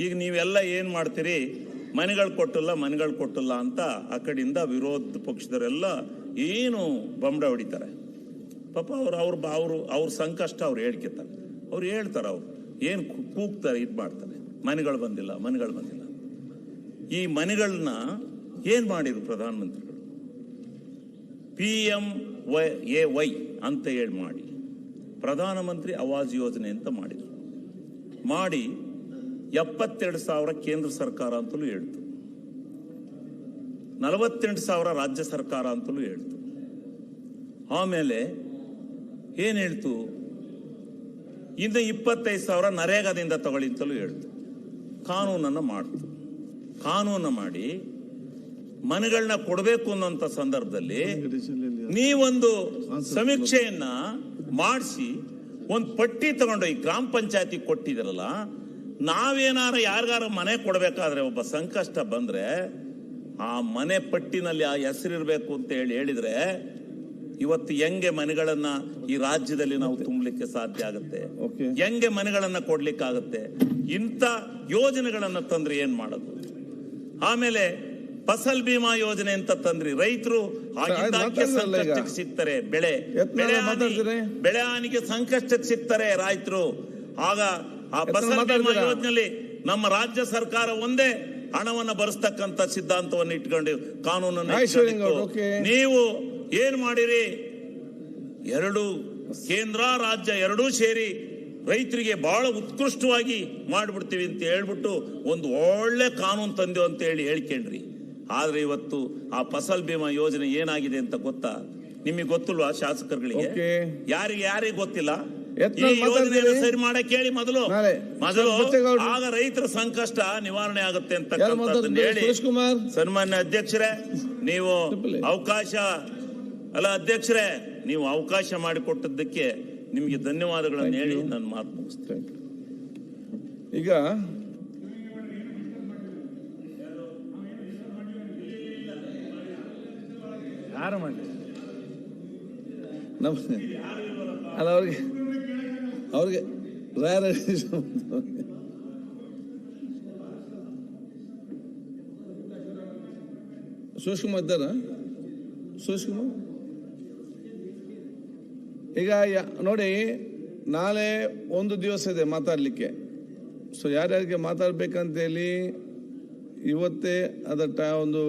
ಈಗ ನೀವೆಲ್ಲ ಏನ್ ಮಾಡ್ತೀರಿ, ಮನೆಗಳು ಕೊಟ್ಟಿಲ್ಲ ಅಂತ ಆ ಕಡೆಯಿಂದ ವಿರೋಧ ಪಕ್ಷದವರೆಲ್ಲ ಏನು ಬಂಬಡ ಹೊಡಿತಾರೆ. ಪಾಪ ಅವ್ರ ಸಂಕಷ್ಟ ಅವ್ರು ಹೇಳ್ತಾರೆ, ಅವ್ರು ಏನು ಕೂಗ್ತಾರೆ, ಇದು ಮಾಡ್ತಾರೆ, ಮನೆಗಳು ಬಂದಿಲ್ಲ. ಈ ಮನೆಗಳನ್ನ ಏನ್ ಮಾಡಿದ್ರು ಪ್ರಧಾನಮಂತ್ರಿಗಳು? PMAY ಅಂತ ಹೇಳಿ ಮಾಡಿ ಪ್ರಧಾನಮಂತ್ರಿ ಆವಾಸ್ ಯೋಜನೆ ಅಂತ ಮಾಡಿದ್ರು. ಮಾಡಿ 72,000 ಕೇಂದ್ರ ಸರ್ಕಾರ ಅಂತಲೂ ಹೇಳ್ತು, 48,000 ರಾಜ್ಯ ಸರ್ಕಾರ ಅಂತಲೂ ಹೇಳ್ತು. ಆಮೇಲೆ ಏನ್ ಹೇಳ್ತು? ಇನ್ನು 25,000 ನರೇಗಾದಿಂದ ತಗೊಳ್ಳಿ ಅಂತಲೂ ಹೇಳ್ತು. ಕಾನೂನನ್ನು ಮಾಡ್ತು. ಕಾನೂನು ಮಾಡಿ ಮನೆಗಳನ್ನ ಕೊಡಬೇಕು ಅನ್ನೋಂಥ ಸಂದರ್ಭದಲ್ಲಿ ನೀವೊಂದು ಸಮೀಕ್ಷೆಯನ್ನ ಮಾಡಿಸಿ ಒಂದು ಪಟ್ಟಿ ತಗೊಂಡು ಈ ಗ್ರಾಮ ಪಂಚಾಯತಿ ಕೊಟ್ಟಿದಿರಲ್ಲ, ನಾವೇನಾರ ಯಾರಿಗಾರ ಮನೆ ಕೊಡಬೇಕಾದ್ರೆ ಒಬ್ಬ ಸಂಕಷ್ಟ ಬಂದ್ರೆ ಆ ಮನೆ ಪಟ್ಟಿನಲ್ಲಿ ಆ ಹೆಸರಿರ್ಬೇಕು ಅಂತ ಹೇಳಿದ್ರೆ ಇವತ್ತು ಹೆಂಗೆ ಮನೆಗಳನ್ನ ಈ ರಾಜ್ಯದಲ್ಲಿ ನಾವು ತುಂಬಲಿಕ್ಕೆ ಸಾಧ್ಯ ಆಗುತ್ತೆ? ಹೆಂಗೆ ಮನೆಗಳನ್ನ ಕೊಡ್ಲಿಕ್ಕಾಗತ್ತೆ? ಇಂಥ ಯೋಜನೆಗಳನ್ನ ತಂದ್ರೆ ಏನ್ ಮಾಡೋದು? ಆಮೇಲೆ ಫಸಲ್ ಬಿಮಾ ಯೋಜನೆ ಅಂತ ತಂದ್ರಿ, ರೈತರು ಸಂಕಷ್ಟಕ್ಕೆ ಸಿಗ್ತಾರೆ, ಬೆಳೆ ಹಾನಿಗೆ ಸಂಕಷ್ಟಕ್ಕೆ ಸಿಗ್ತಾರೆ ರೈತರು. ಆಗ ಆ ಫಸಲ್ ಬಿಮಾ ಯೋಜನೆಯಲ್ಲಿ ನಮ್ಮ ರಾಜ್ಯ ಸರ್ಕಾರ ಒಂದೇ ಹಣವನ್ನ ಭರಿಸ್ತಕ್ಕಂಥ ಸಿದ್ಧಾಂತವನ್ನು ಇಟ್ಕೊಂಡು ಕಾನೂನನ್ನು ನೀವು ಏನ್ ಮಾಡಿರಿ? ಎರಡು ಕೇಂದ್ರ ರಾಜ್ಯ ಎರಡೂ ಸೇರಿ ರೈತರಿಗೆ ಬಹಳ ಉತ್ಕೃಷ್ಟವಾಗಿ ಮಾಡ್ಬಿಡ್ತೀವಿ ಅಂತ ಹೇಳ್ಬಿಟ್ಟು ಒಂದು ಒಳ್ಳೆ ಕಾನೂನು ತಂದೆವು ಅಂತ ಹೇಳ್ಕೊಂಡ್ರಿ. ಆದ್ರೆ ಇವತ್ತು ಆ ಫಸಲ್ ಬಿಮಾ ಯೋಜನೆ ಏನಾಗಿದೆ ಅಂತ ಗೊತ್ತಾ? ನಿಮಗೆ ಗೊತ್ತಿಲ್ವಾ? ಶಾಸಕರುಗಳಿಗೆ ಯಾರಿಗೆ ಗೊತ್ತಿಲ್ಲ? ಈ ಯೋಜನೆ ಸರಿ ಮಾಡಕ್ ಹೇಳಿ ಮೊದಲು ಆಗ ರೈತರ ಸಂಕಷ್ಟ ನಿವಾರಣೆ ಆಗುತ್ತೆ ಅಂತ ಹೇಳಿ. ಸನ್ಮಾನ್ಯ ಅಧ್ಯಕ್ಷರೇ, ನೀವು ಅಧ್ಯಕ್ಷರೇ, ನೀವು ಅವಕಾಶ ಮಾಡಿಕೊಟ್ಟದ್ದಕ್ಕೆ ನಿಮಗೆ ಧನ್ಯವಾದಗಳನ್ನು ಹೇಳಿ ನನ್ನ ಮಾತು ಮುಗಿಸ್ತೇನೆ. ಈಗ ಯಾರು ಮಾಡಿ ಅಲ್ಲ ಅವ್ರಿಗೆ ಸುರೇಶ್ಕುಮಾರ್ ಇದ್ದಾರ? ಸುರೇಶ್ಕುಮಾರ್ ಈಗ ನೋಡಿ, ನಾಳೆ ಒಂದು ದಿವಸ ಇದೆ ಮಾತಾಡ್ಲಿಕ್ಕೆ. ಸೊ ಯಾರ್ಯಾರಿಗೆ ಮಾತಾಡ್ಬೇಕಂತ ಹೇಳಿ ಇವತ್ತೇ ಅದರ ಒಂದು